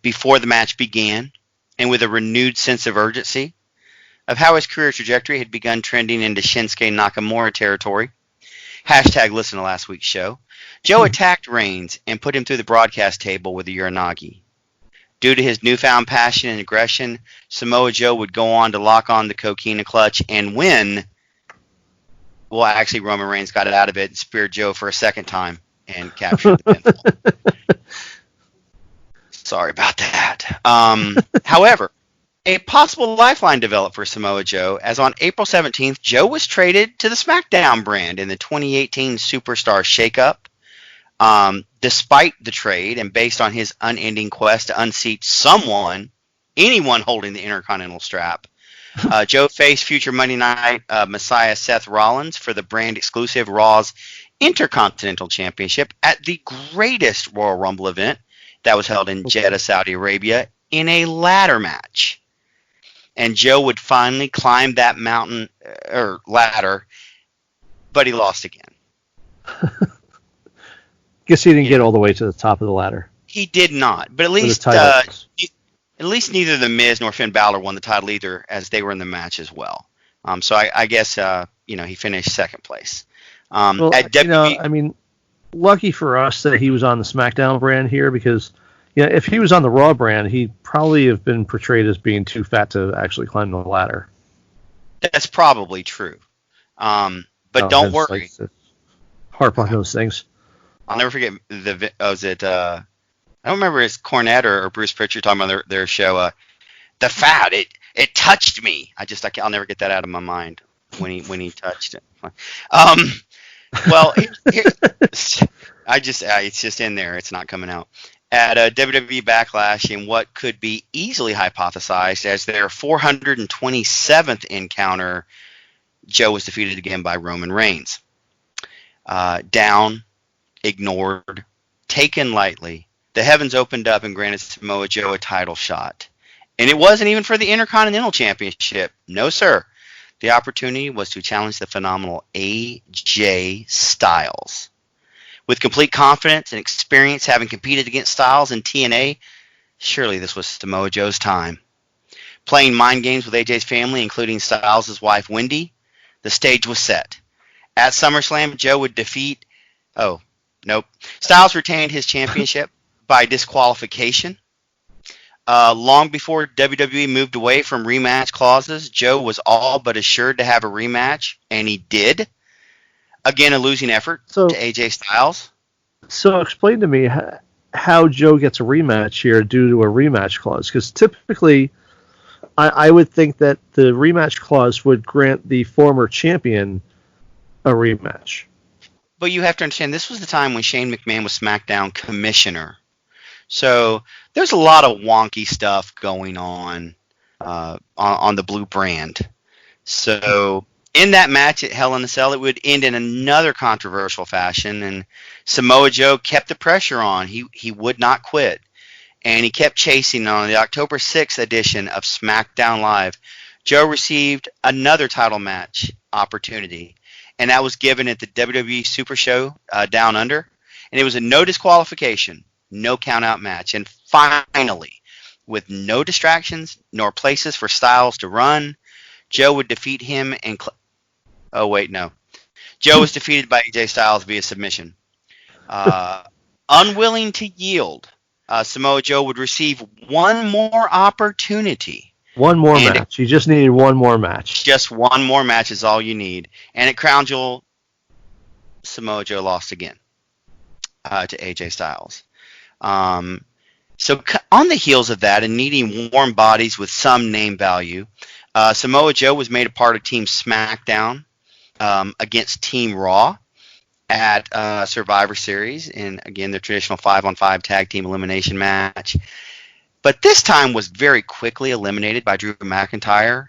Before the match began, and with a renewed sense of urgency of how his career trajectory had begun trending into Shinsuke Nakamura territory, hashtag listen to last week's show, Joe attacked Reigns and put him through the broadcast table with a Uranagi. Due to his newfound passion and aggression, Samoa Joe would go on to lock on the Coquina Clutch and win. Well, actually, Roman Reigns got it out of it and speared Joe for a second time and captured the pinfall. Sorry about that. However, a possible lifeline developed for Samoa Joe, as on April 17th, Joe was traded to the Smackdown brand in the 2018 Superstar Shakeup. Despite the trade, and based on his unending quest to unseat anyone holding the Intercontinental strap, Joe faced future Monday Night Messiah Seth Rollins for the brand-exclusive Raw's Intercontinental Championship at the greatest Royal Rumble event that was held in Jeddah, Saudi Arabia, in a ladder match. And Joe would finally climb that ladder, but he lost again. Guess he didn't get all the way to the top of the ladder. He did not, but at least neither The Miz nor Finn Balor won the title either, as they were in the match as well. So I guess he finished second place. Well, at WWE, lucky for us that he was on the SmackDown brand here, because if he was on the Raw brand, he'd probably have been portrayed as being too fat to actually climb the ladder. That's probably true. But don't worry. Likes to harp on those things. I'll never forget I don't remember, it's Cornette or Bruce Pritchard talking about their show. The fat, it touched me. I'll never get that out of my mind when he touched it. Well, it's just in there. It's not coming out. At WWE Backlash, in what could be easily hypothesized as their 427th encounter, Joe was defeated again by Roman Reigns. Down, ignored, taken lightly, the heavens opened up and granted Samoa Joe a title shot. And it wasn't even for the Intercontinental Championship. No, sir. The opportunity was to challenge the phenomenal AJ Styles. With complete confidence and experience, having competed against Styles in TNA, surely this was Samoa Joe's time. Playing mind games with AJ's family, including Styles' wife Wendy, the stage was set. At SummerSlam, Joe would defeat... Oh, nope. Styles retained his championship by disqualification. Long before WWE moved away from rematch clauses, Joe was all but assured to have a rematch, and he did. Again, a losing effort to AJ Styles. So explain to me how Joe gets a rematch here due to a rematch clause, because typically I would think that the rematch clause would grant the former champion a rematch. But you have to understand, this was the time when Shane McMahon was SmackDown commissioner. So there's a lot of wonky stuff going on the Blue brand. So in that match at Hell in a Cell, it would end in another controversial fashion, and Samoa Joe kept the pressure on. He would not quit, and he kept chasing. On the October 6th edition of SmackDown Live, Joe received another title match opportunity, and that was given at the WWE Super Show Down Under, and it was a no disqualification, no count-out match. And finally, with no distractions nor places for Styles to run, Joe would defeat him and... Joe was defeated by AJ Styles via submission. Unwilling to yield, Samoa Joe would receive one more opportunity. One more match. You just needed one more match. Just one more match is all you need. And at Crown Jewel, Samoa Joe lost again to AJ Styles. So on the heels of that and needing warm bodies with some name value, Samoa Joe was made a part of Team SmackDown against Team Raw at Survivor Series, and again, the traditional 5-on-5 tag team elimination match. But this time was very quickly eliminated by Drew McIntyre.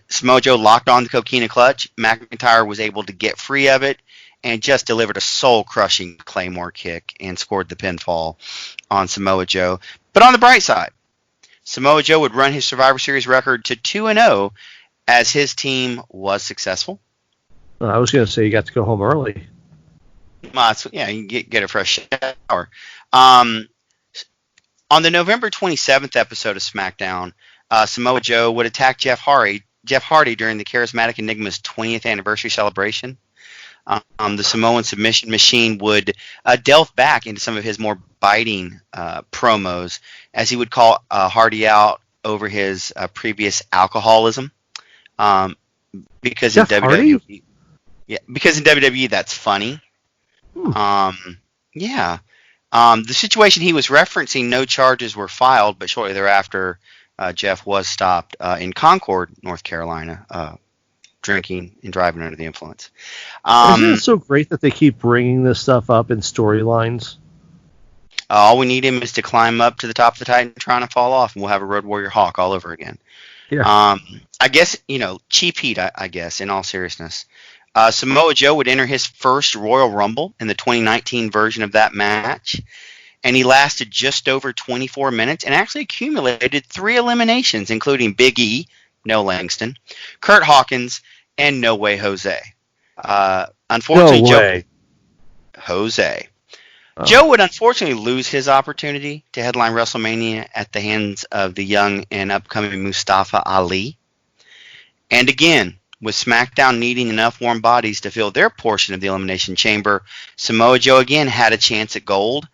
Samoa Joe locked on the Coquina Clutch. McIntyre was able to get free of it and just delivered a soul-crushing Claymore kick and scored the pinfall on Samoa Joe. But on the bright side, Samoa Joe would run his Survivor Series record to 2-0 as his team was successful. I was going to say you got to go home early. Yeah, you can get a fresh shower. On the November 27th episode of SmackDown, Samoa Joe would attack Jeff Hardy during the Charismatic Enigma's 20th anniversary celebration. The Samoan submission machine would delve back into some of his more biting promos, as he would call Hardy out over his previous alcoholism. Because in WWE, that's funny. The situation he was referencing, no charges were filed, but shortly thereafter, Jeff was stopped in Concord, North Carolina, drinking and driving under the influence. Isn't it so great that they keep bringing this stuff up in storylines? All we need him is to climb up to the top of the Titan trying to fall off, and we'll have a Road Warrior Hawk all over again. Yeah. I guess, cheap heat, I guess, in all seriousness. Samoa Joe would enter his first Royal Rumble in the 2019 version of that match, and he lasted just over 24 minutes and actually accumulated 3 eliminations, including Big E, No Langston, Kurt Hawkins, and No Way Jose. Unfortunately, No way. Jose. Oh. Joe would unfortunately lose his opportunity to headline WrestleMania at the hands of the young and upcoming Mustafa Ali. And again, With SmackDown needing enough warm bodies to fill their portion of the Elimination Chamber, Samoa Joe again had a chance at gold.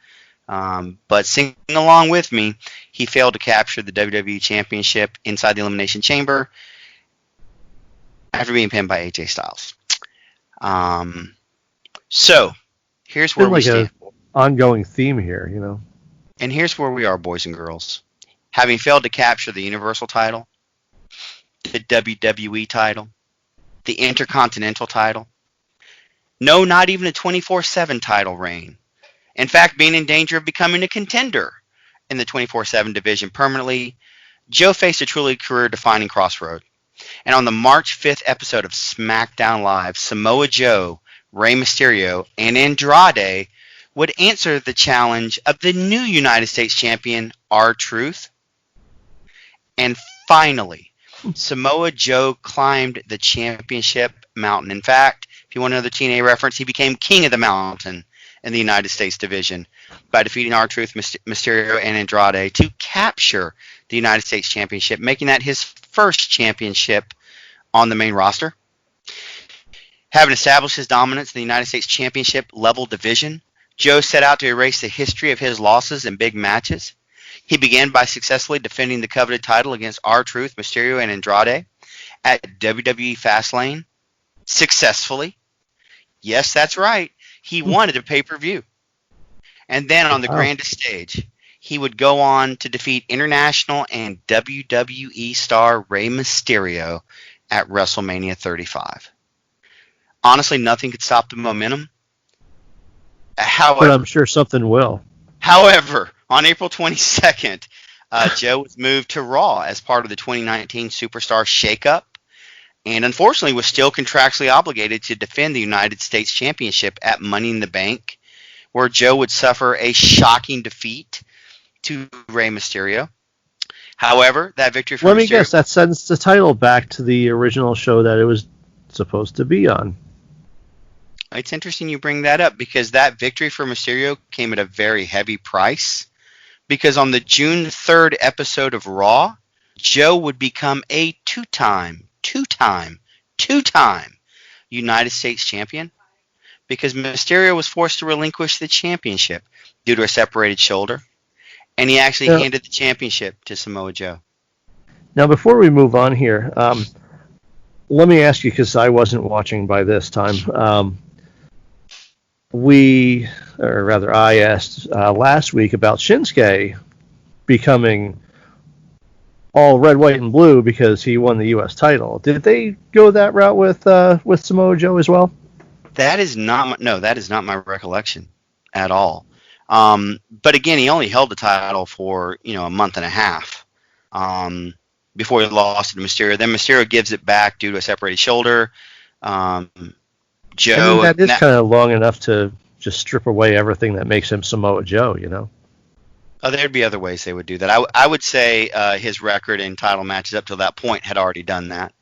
But singing along with me, he failed to capture the WWE Championship inside the Elimination Chamber after being pinned by AJ Styles. So, here's where we stand. An ongoing theme here, you know. And here's where we are, boys and girls. Having failed to capture the Universal title, the WWE title, the Intercontinental title, no, not even a 24/7 title reign. In fact, being in danger of becoming a contender in the 24/7 division permanently, Joe faced a truly career-defining crossroad. And on the March 5th episode of SmackDown Live, Samoa Joe, Rey Mysterio, and Andrade would answer the challenge of the new United States champion, R-Truth. And finally, Samoa Joe climbed the championship mountain. In fact, if you want another TNA reference, he became king of the mountain in the United States division by defeating R-Truth, Mysterio, and Andrade to capture the United States Championship, making that his first championship on the main roster. Having established his dominance in the United States Championship level division, Joe set out to erase the history of his losses in big matches. He began by successfully defending the coveted title against R-Truth, Mysterio, and Andrade at WWE Fastlane. Successfully. Yes, that's right. He won at a pay-per-view. And then on the grandest stage, he would go on to defeat international and WWE star Rey Mysterio at WrestleMania 35. Honestly, nothing could stop the momentum. However, but I'm sure something will. However, on April 22nd, Joe was moved to Raw as part of the 2019 Superstar Shakeup, and unfortunately was still contractually obligated to defend the United States Championship at Money in the Bank, where Joe would suffer a shocking defeat to Rey Mysterio. However, that victory for Let me guess, that sends the title back to the original show that it was supposed to be on. It's interesting you bring that up, because that victory for Mysterio came at a very heavy price. Because on the June 3rd episode of Raw, Joe would become a two-time United States champion, because Mysterio was forced to relinquish the championship due to a separated shoulder, and he actually handed the championship to Samoa Joe. Now, before we move on here, let me ask you, because I wasn't watching by this time. I asked last week about Shinsuke becoming all red, white, and blue because he won the U.S. title. Did they go that route with Samoa Joe as well? That is not my recollection at all. But again, he only held the title for a month and a half before he lost to Mysterio. Then Mysterio gives it back due to a separated shoulder. Joe, that is kind of long enough to just strip away everything that makes him Samoa Joe, you know. Oh, there'd be other ways they would do that. I would say his record in title matches up to that point had already done that.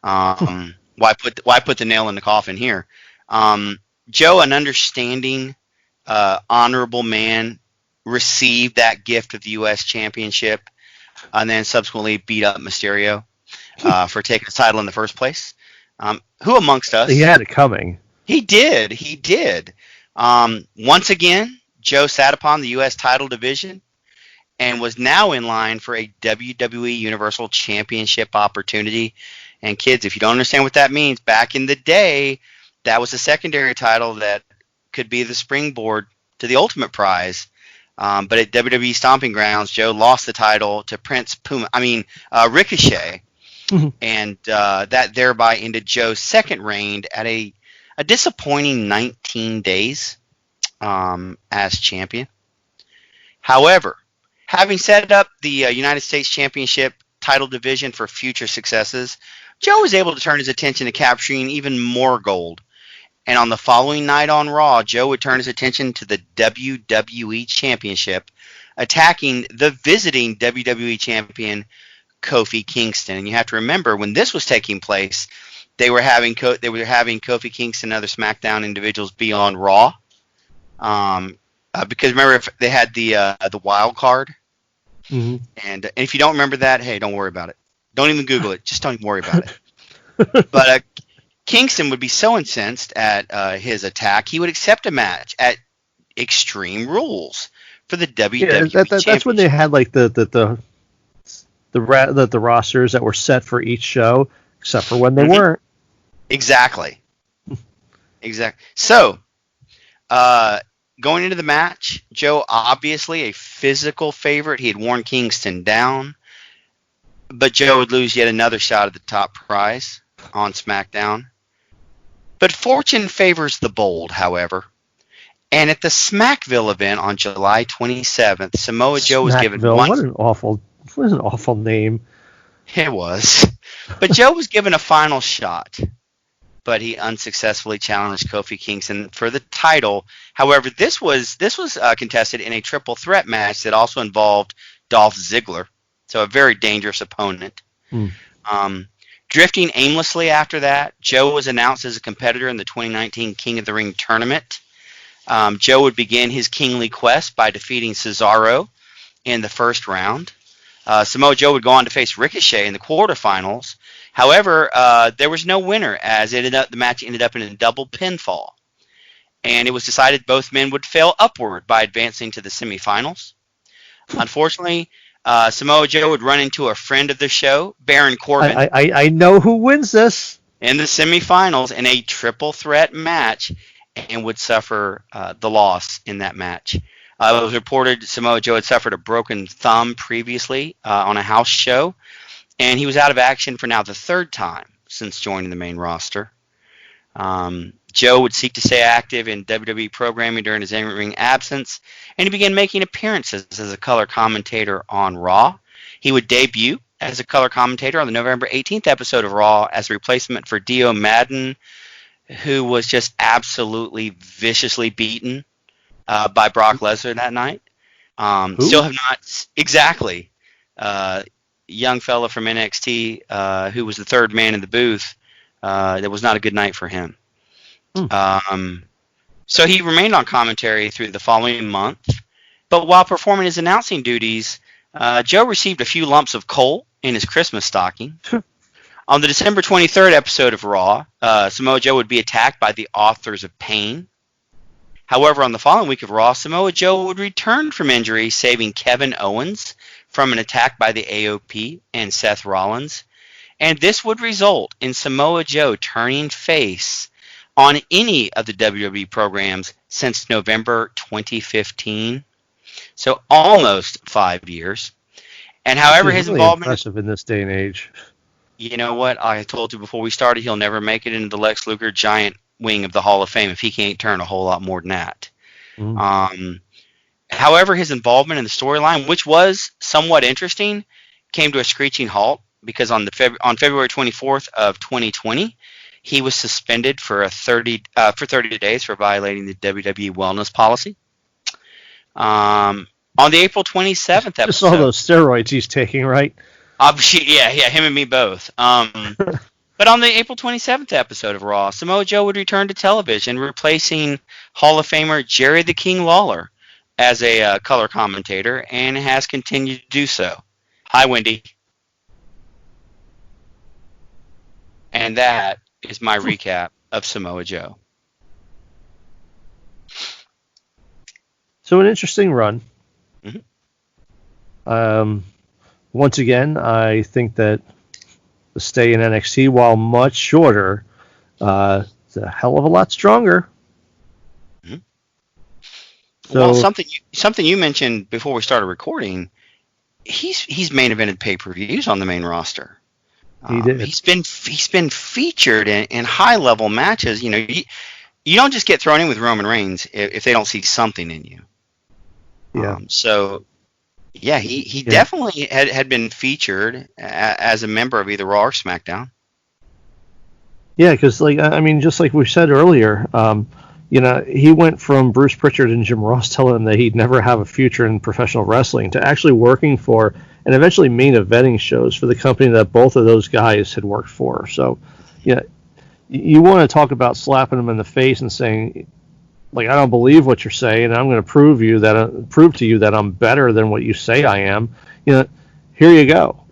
Why put the nail in the coffin here? Joe, an understanding, honorable man, received that gift of the U.S. Championship, and then subsequently beat up Mysterio for taking the title in the first place. Who amongst us? He had it coming. He did. Once again, Joe sat upon the U.S. title division and was now in line for a WWE Universal Championship opportunity. And kids, if you don't understand what that means, back in the day, that was a secondary title that could be the springboard to the ultimate prize. But at WWE Stomping Grounds, Joe lost the title to Ricochet. And that thereby ended Joe's second reign at a disappointing 19 days as champion. However, having set up the United States Championship title division for future successes, Joe was able to turn his attention to capturing even more gold. And on the following night on Raw, Joe would turn his attention to the WWE Championship, attacking the visiting WWE Champion, Kofi Kingston. And you have to remember, when this was taking place, they were having Kofi Kingston and other SmackDown individuals be on Raw, because remember, if they had the wild card, and if you don't remember that, hey, don't worry about it. Don't even Google it. Just don't even worry about it. But Kingston would be so incensed at his attack, he would accept a match at Extreme Rules for the WWE Championship. That's when they had like the rosters that were set for each show, except for when they weren't. Exactly. So, going into the match, Joe, obviously a physical favorite. He had worn Kingston down, but Joe would lose yet another shot at the top prize on SmackDown. But fortune favors the bold, however. And at the Smackville event on July 27th, Samoa Joe was given one... What an awful name. It was. But Joe was given a final shot, but he unsuccessfully challenged Kofi Kingston for the title. However, this was contested in a triple threat match that also involved Dolph Ziggler, so a very dangerous opponent. Drifting aimlessly after that, Joe was announced as a competitor in the 2019 King of the Ring tournament. Joe would begin his kingly quest by defeating Cesaro in the first round. Samoa Joe would go on to face Ricochet in the quarterfinals. However, there was no winner, as the match ended up in a double pinfall. And it was decided both men would fail upward by advancing to the semifinals. Unfortunately, Samoa Joe would run into a friend of the show, Baron Corbin. I know who wins this. In the semifinals in a triple threat match, and would suffer the loss in that match. It was reported Samoa Joe had suffered a broken thumb previously on a house show, and he was out of action for now the third time since joining the main roster. Joe would seek to stay active in WWE programming during his in-ring absence, and he began making appearances as a color commentator on Raw. He would debut as a color commentator on the November 18th episode of Raw as a replacement for Dio Madden, who was just absolutely viciously beaten by Brock Lesnar that night. Still have not... Exactly. Young fella from NXT who was the third man in the booth. That was not a good night for him. So he remained on commentary through the following month. But while performing his announcing duties, Joe received a few lumps of coal in his Christmas stocking. On the December 23rd episode of Raw, Samoa Joe would be attacked by the Authors of Pain. However, on the following week of Raw, Samoa Joe would return from injury, saving Kevin Owens from an attack by the AOP and Seth Rollins. And this would result in Samoa Joe turning face on any of the WWE programs since November 2015. So almost 5 years. And however, his really involvement... impressive in this day and age. You know what? I told you before we started, he'll never make it into the Lex Luger giant wing of the Hall of Fame if he can't turn a whole lot more than that. However, his involvement in the storyline, which was somewhat interesting, came to a screeching halt because on February 24th of 2020, he was suspended for 30 days for violating the WWE wellness policy. On the April 27th episode... Just all those steroids he's taking, right? Yeah, him and me both. But on the April 27th episode of Raw, Samoa Joe would return to television, replacing Hall of Famer Jerry the King Lawler as a color commentator, and has continued to do so. Hi, Wendy. And that is my recap of Samoa Joe. So an interesting run. Once again, I think that the stay in NXT, while much shorter, is a hell of a lot stronger. So, well, something you mentioned before we started recording, he's main evented pay-per-views on the main roster. He did. He's been featured in high level matches. You know, you don't just get thrown in with Roman Reigns if they don't see something in you. Yeah. He definitely had been featured as a member of either Raw or SmackDown. Yeah, because just like we said earlier, he went from Bruce Pritchard and Jim Ross telling him that he'd never have a future in professional wrestling to actually working for and eventually main eventing shows for the company that both of those guys had worked for. So, you want to talk about slapping them in the face and saying, I don't believe what you're saying, and I'm going to prove to you that I'm better than what you say I am. Here you go.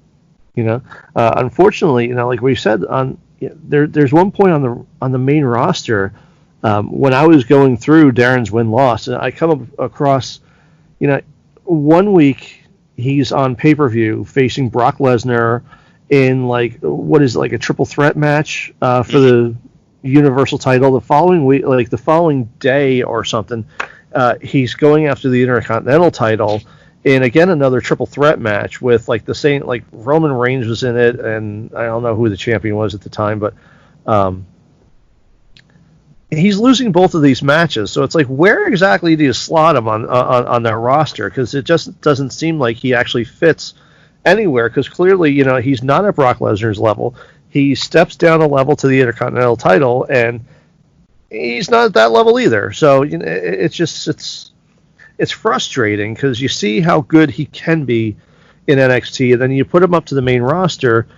Unfortunately, like we said on there's one point on the main roster when I was going through Darren's win-loss, and I come across, 1 week he's on pay-per-view facing Brock Lesnar in what is a triple threat match for the Universal title. The following week, the following day or something, he's going after the Intercontinental title in again another triple threat match with the same Roman Reigns was in it, and I don't know who the champion was at the time, but he's losing both of these matches. So it's where exactly do you slot him on that roster? Because it just doesn't seem like he actually fits anywhere. Because clearly, he's not at Brock Lesnar's level. He steps down a level to the Intercontinental title, and he's not at that level either. So it's frustrating because you see how good he can be in NXT, and then you put him up to the main roster,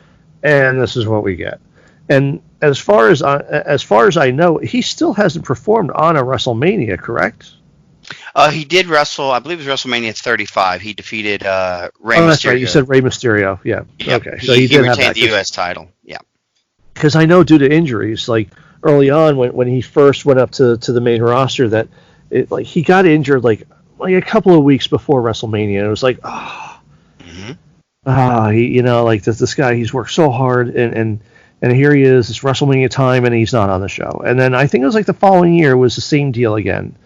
and this is what we get. And as far as I know, he still hasn't performed on a WrestleMania, correct? He did wrestle. I believe it was WrestleMania 35. He defeated Rey Mysterio. That's right. You said Rey Mysterio. Yeah. Yep. Okay. So he did retained have that, the U.S. title. Yeah. Because I know due to injuries, early on when he first went up to the main roster, that he got injured a couple of weeks before WrestleMania. It was this guy, he's worked so hard, and here he is, it's WrestleMania time, and he's not on the show. And then I think it was the following year was the same deal again.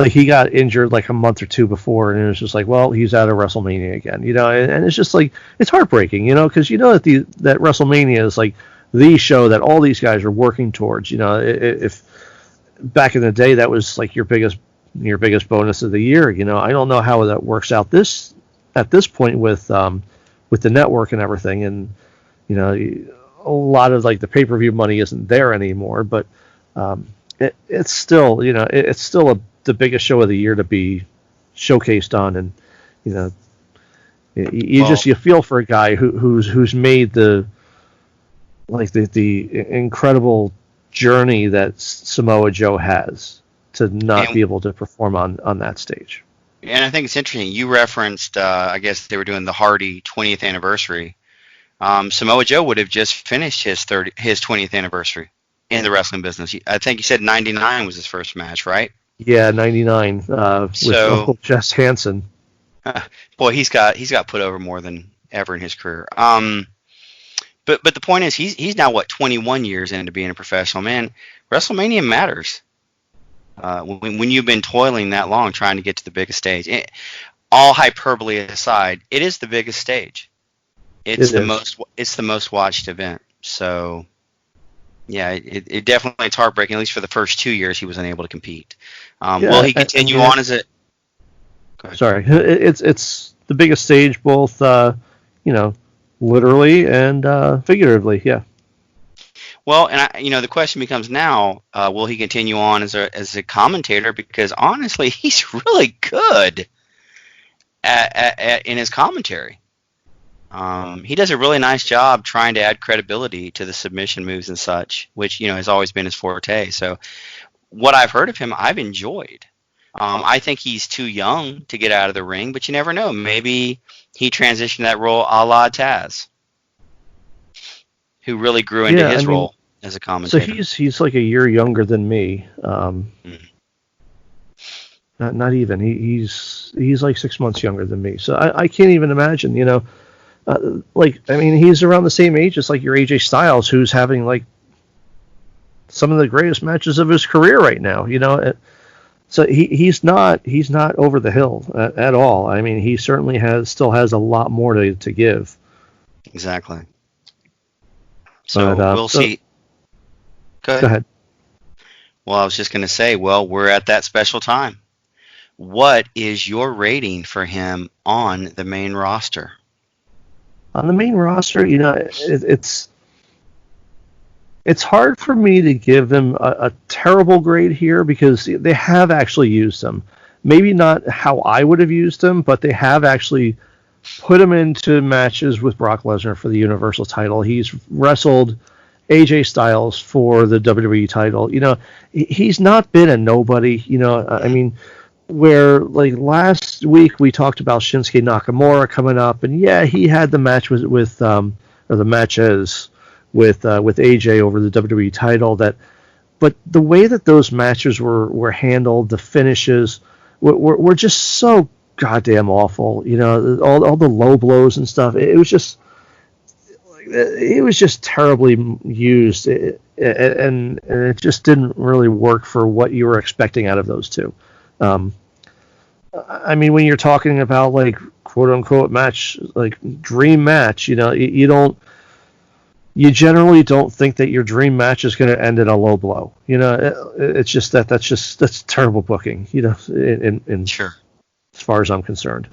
He got injured a month or two before, and it was just well, he's out of WrestleMania again, and it's just it's heartbreaking, because that WrestleMania is the show that all these guys are working towards. If back in the day that was your biggest bonus of the year, I don't know how that works out at this point with the network and everything, and a lot of the pay-per-view money isn't there anymore, but it's still the biggest show of the year to be showcased on, and you feel for a guy who's made the incredible journey that Samoa Joe has to not be able to perform on that stage. And I think it's interesting. You referenced, I guess they were doing the Hardy 20th anniversary. Samoa Joe would have just finished his 20th anniversary in the wrestling business. I think he said 99 was his first match, right? Yeah, 99 with Jess Hansen. Boy, he's got put over more than ever in his career. But the point is, he's now 21 years into being a professional man. WrestleMania matters. When you've been toiling that long trying to get to the biggest stage, all hyperbole aside, it is the biggest stage. It's the most watched event. So, yeah, it definitely, it's heartbreaking. At least for the first 2 years, he was unable to compete. Will he continue on as a? Sorry, it's the biggest stage, both literally and figuratively. Yeah. Well, and the question becomes now: will he continue on as a commentator? Because honestly, he's really good in his commentary. He does a really nice job trying to add credibility to the submission moves and such, which has always been his forte. So, what I've heard of him, I've enjoyed. I think he's too young to get out of the ring, but you never know. Maybe he transitioned that role a la Taz, who really grew into his role as a commentator. So he's a year younger than me. Not even. He's 6 months younger than me. So I can't even imagine. He's around the same age as your AJ Styles, who's having some of the greatest matches of his career right now. So he's not over the hill at all. I mean, he certainly still has a lot more to give. Exactly. So we'll see. Go ahead. Well, I was just going to say, we're at that special time. What is your rating for him on the main roster? On the main roster, it's hard for me to give them a terrible grade here because they have actually used them. Maybe not how I would have used them, but they have actually put him into matches with Brock Lesnar for the Universal title. He's wrestled AJ Styles for the WWE title. He's not been a nobody. Where last week we talked about Shinsuke Nakamura coming up, and he had the match with the matches with AJ over the WWE title. But the way that those matches were handled, the finishes were just so goddamn awful. All the low blows and stuff. It was just terribly used, and it just didn't really work for what you were expecting out of those two. I mean, when you're talking about like quote unquote match, like dream match, you generally don't think that your dream match is going to end in a low blow. It's just that's terrible booking. In Sure. As far as I'm concerned.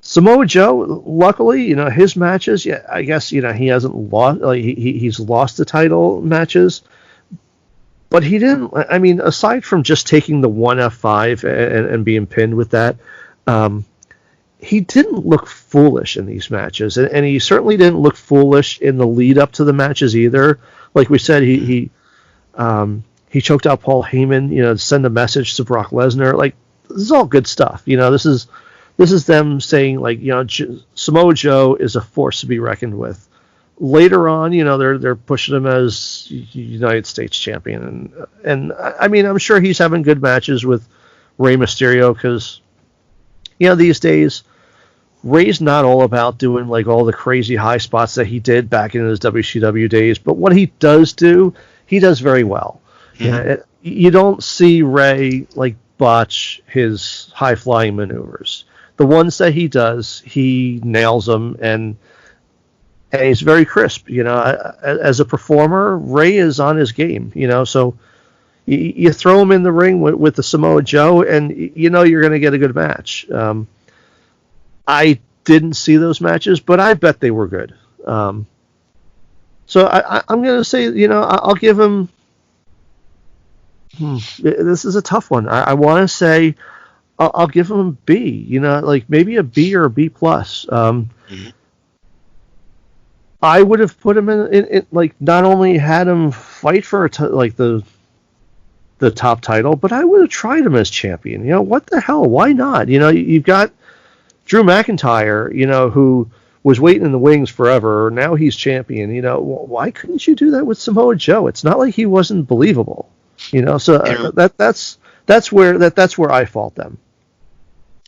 Samoa Joe, luckily, his matches, yeah, I guess, he hasn't lost, like he's lost the title matches, but he didn't, I mean, aside from just taking the one F5 and being pinned with that, he didn't look foolish in these matches, and he certainly didn't look foolish in the lead up to the matches either. Like we said, he choked out Paul Heyman, to send a message to Brock Lesnar. Like, this is all good stuff. This is them saying, like, Samoa Joe is a force to be reckoned with. Later on, they're pushing him as United States champion, and I mean, I'm sure he's having good matches with Rey Mysterio because, these days, Rey's not all about doing like all the crazy high spots that he did back in his WCW days, but what he does do, he does very well. Mm-hmm. You don't see Rey like botch his high flying maneuvers. The ones that he does, he nails them, and he's very crisp. As a performer, Rey is on his game. So you throw him in the ring with the Samoa Joe, and you're going to get a good match. I didn't see those matches, but I bet they were good. So I'm going to say, I'll give him. This is a tough one. I want to say. I'll give him a B, like maybe a B or a B plus. Mm-hmm. I would have put him in like not only had him fight for like the top title, but I would have tried him as champion. What the hell? Why not? You've got Drew McIntyre, who was waiting in the wings forever. Now he's champion. Why couldn't you do that with Samoa Joe? It's not like he wasn't believable. So that's where I fault them.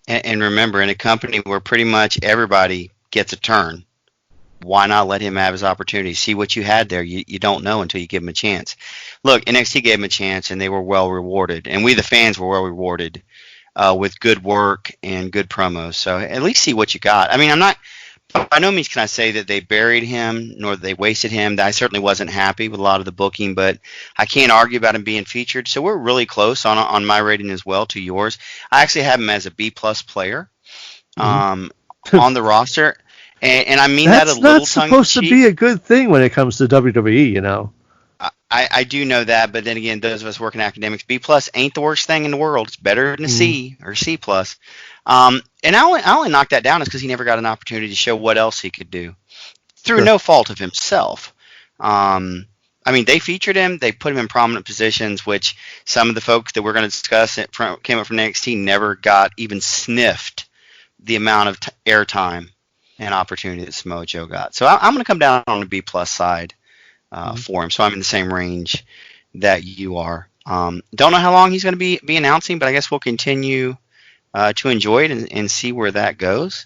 And remember, in a company where pretty much everybody gets a turn, why not let him have his opportunity? See what you had there. You don't know until you give him a chance. Look, NXT gave him a chance, and they were well rewarded. And we, the fans, were well rewarded with good work and good promos. So at least see what you got. I mean, I'm not – by no means can I say that they buried him nor that they wasted him. I certainly wasn't happy with a lot of the booking, but I can't argue about him being featured. So we're really close on my rating as well to yours. I actually have him as a B-plus player on the roster. And I mean that a little tongue-in-cheek. That's not supposed to be a good thing when it comes to WWE, I do know that, but then again, those of us working academics, B-plus ain't the worst thing in the world. It's better than a C or C-plus. And I only knocked that down is because he never got an opportunity to show what else he could do through no fault of himself. I mean, they featured him. They put him in prominent positions, which some of the folks that we're going to discuss came up from NXT never got even sniffed the amount of airtime and opportunity that Samoa Joe got. So I'm going to come down on the B-plus side for him. So I'm in the same range that you are. Don't know how long he's going to be announcing, but I guess we'll continue to enjoy it and see where that goes.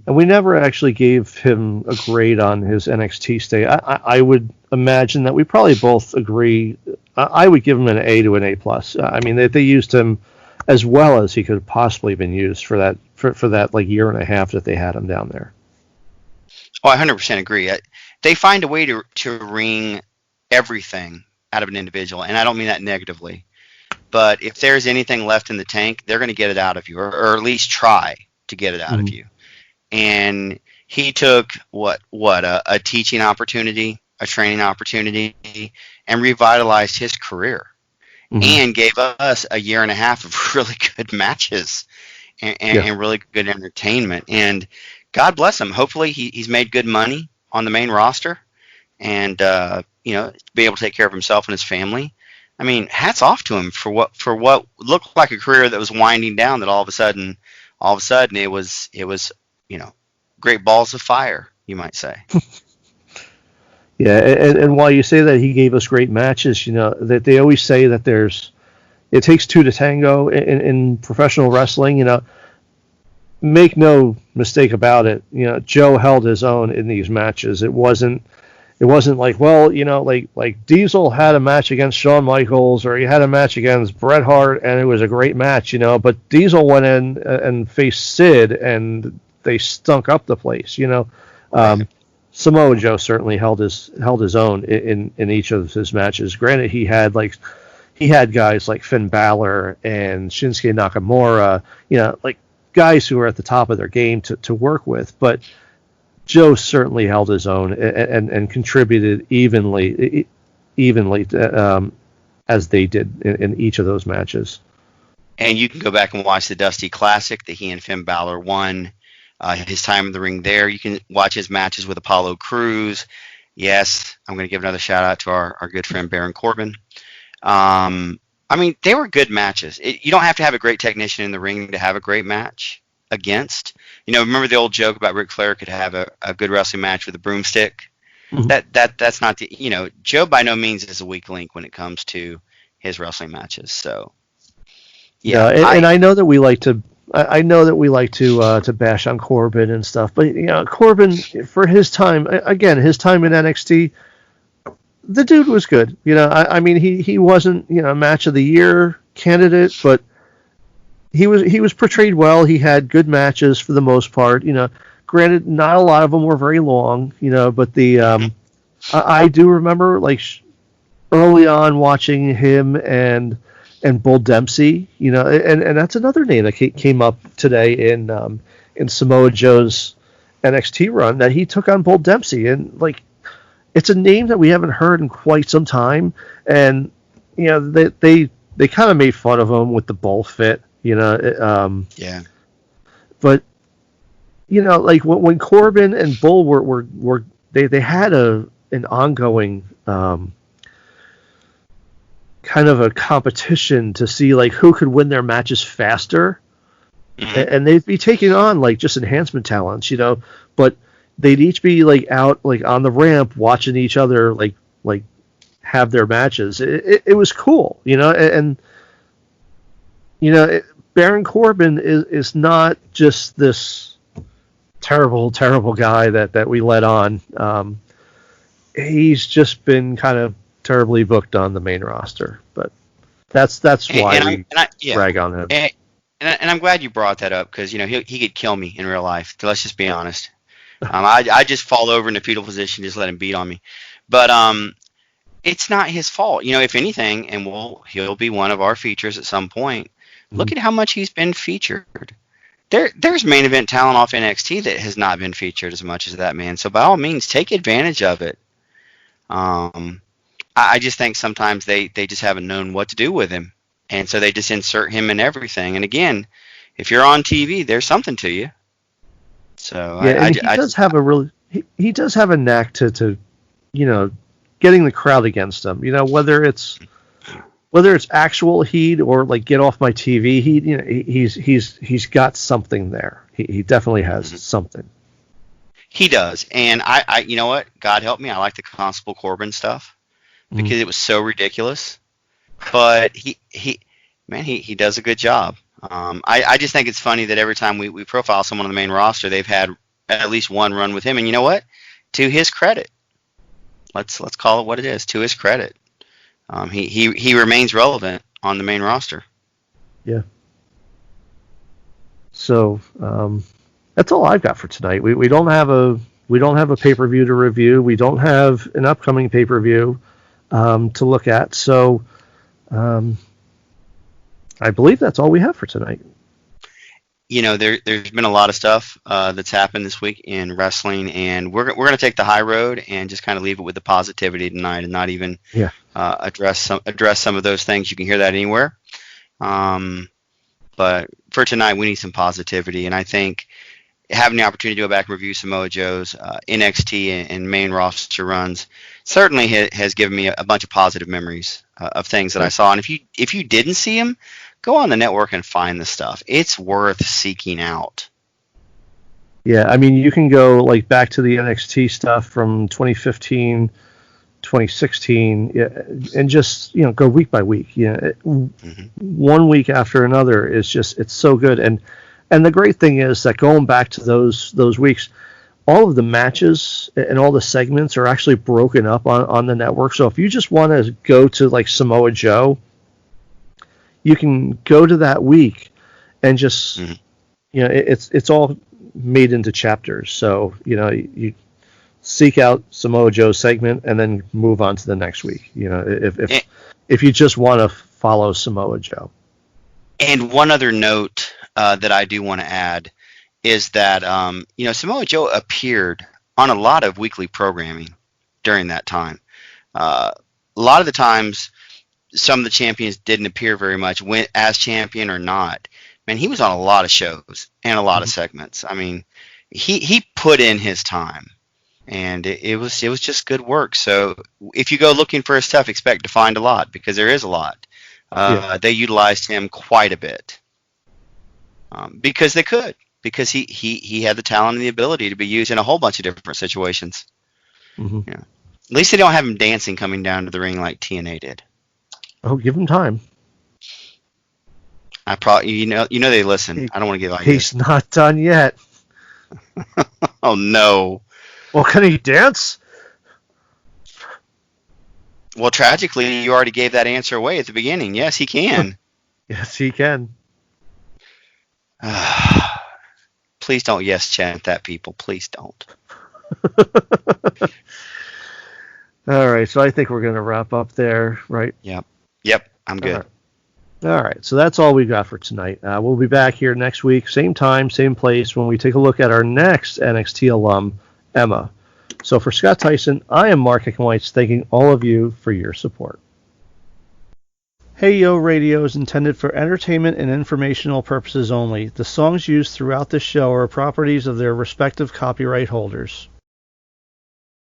And we never actually gave him a grade on his NXT stay. I would imagine that we probably both agree. I would give him an A to an A plus. I mean, they used him as well as he could have possibly been used for that like year and a half that they had him down there. Oh, I 100% agree. They find a way to wring everything out of an individual, and I don't mean that negatively. But if there's anything left in the tank, they're going to get it out of you, or at least try to get it out of you. And he took a teaching opportunity, a training opportunity, and revitalized his career, and gave us a year and a half of really good matches and really good entertainment. And God bless him. Hopefully he's made good money on the main roster, and be able to take care of himself and his family. I mean, hats off to him for what looked like a career that was winding down. That all of a sudden, it was great balls of fire, you might say. Yeah, and while you say that he gave us great matches, that they always say that it takes two to tango in professional wrestling. Make no mistake about it. Joe held his own in these matches. It wasn't like, well, like Diesel had a match against Shawn Michaels, or he had a match against Bret Hart, and it was a great match, But Diesel went in and faced Sid, and they stunk up the place, Samoa Joe certainly held his own in each of his matches. Granted, he had guys like Finn Balor and Shinsuke Nakamura, like guys who were at the top of their game to work with, but Joe certainly held his own and contributed evenly as they did in each of those matches. And you can go back and watch the Dusty Classic that he and Finn Balor won. His time in the ring there. You can watch his matches with Apollo Crews. Yes, I'm going to give another shout out to our good friend Baron Corbin. They were good matches. You don't have to have a great technician in the ring to have a great match against. Remember the old joke about Ric Flair could have a good wrestling match with a broomstick? Mm-hmm. That's not the, Joe by no means is a weak link when it comes to his wrestling matches. So, yeah. And I know that we like to bash on Corbin and stuff, but Corbin, for his time in NXT, the dude was good. He wasn't a match of the year candidate, but he was portrayed well. He had good matches for the most part. Granted, not a lot of them were very long. But I do remember early on watching him and Bull Dempsey, and that's another name that came up today in Samoa Joe's NXT run, that he took on Bull Dempsey, and it's a name that we haven't heard in quite some time, and they kind of made fun of him with the bull fit, yeah. But when Corbin and Bull were they had an ongoing kind of a competition to see who could win their matches faster, and they'd be taking on just enhancement talents, but they'd each be out on the ramp watching each other have their matches. It was cool, and Baron Corbin is not just this terrible guy that we let on. He's just been kind of terribly booked on the main roster, but that's why we rag on him. And I'm glad you brought that up, because he could kill me in real life. So let's just be honest. I just fall over in a fetal position, just let him beat on me. But it's not his fault. If anything, and he'll be one of our features at some point. Mm-hmm. Look at how much he's been featured. There's main event talent off NXT that has not been featured as much as that man. So by all means, take advantage of it. I just think sometimes they just haven't known what to do with him, and so they just insert him in everything. And again, if you're on TV, there's something to you. So yeah, he does have a knack to getting the crowd against him. Whether it's actual heat or get off my TV heat. He's got something there. He definitely has something. He does, and I you know what? God help me, I like the Constable Corbin stuff because it was so ridiculous. But he does a good job. I just think it's funny that every time we profile someone on the main roster, they've had at least one run with him. And you know what? To his credit, let's call it what it is. To his credit, he remains relevant on the main roster. Yeah. So that's all I've got for tonight. We don't have a pay-per-view to review. We don't have an upcoming pay-per-view to look at. So I believe that's all we have for tonight. There's been a lot of stuff that's happened this week in wrestling, and we're going to take the high road and just kind of leave it with the positivity tonight, and not even address some of those things. You can hear that anywhere. But for tonight, we need some positivity, and I think having the opportunity to go back and review Samoa Joe's NXT and main roster runs certainly has given me a bunch of positive memories of things that I saw. And if you didn't see them, go on the network and find the stuff. It's worth seeking out. Yeah, I mean, you can go like back to the NXT stuff from 2015, 2016, yeah, and just go week by week. Mm-hmm. One week after another is just it's so good. And the great thing is that going back to those weeks, all of the matches and all the segments are actually broken up on the network. So if you just want to go to like Samoa Joe, you can go to that week and just Mm-hmm. it's all made into chapters. So you seek out Samoa Joe's segment and then move on to the next week. If you just want to follow Samoa Joe. And one other note that I do want to add is that Samoa Joe appeared on a lot of weekly programming during that time. A lot of the times, some of the champions didn't appear very much as champion or not. Man, he was on a lot of shows and a lot of segments. I mean, he put in his time, and it was just good work. So if you go looking for his stuff, expect to find a lot, because there is a lot. They utilized him quite a bit because they could, because he had the talent and the ability to be used in a whole bunch of different situations. Mm-hmm. Yeah. At least they don't have him dancing coming down to the ring like TNA did. Oh, give him time. I probably they listen. I don't want to get like he's this. not done yet. Oh no. Well, can he dance? Well, tragically, you already gave that answer away at the beginning. Yes, he can. Yes, he can. Please don't yes chant that, people. Please don't. All right, so I think we're going to wrap up there, right? Yep, I'm good. All right, so that's all we got for tonight. We'll be back here next week, same time, same place, when we take a look at our next NXT alum, Emma. So for Scott Tyson, I am Mark Hickenweitz, thanking all of you for your support. Hey Yo Radio is intended for entertainment and informational purposes only. The songs used throughout this show are properties of their respective copyright holders.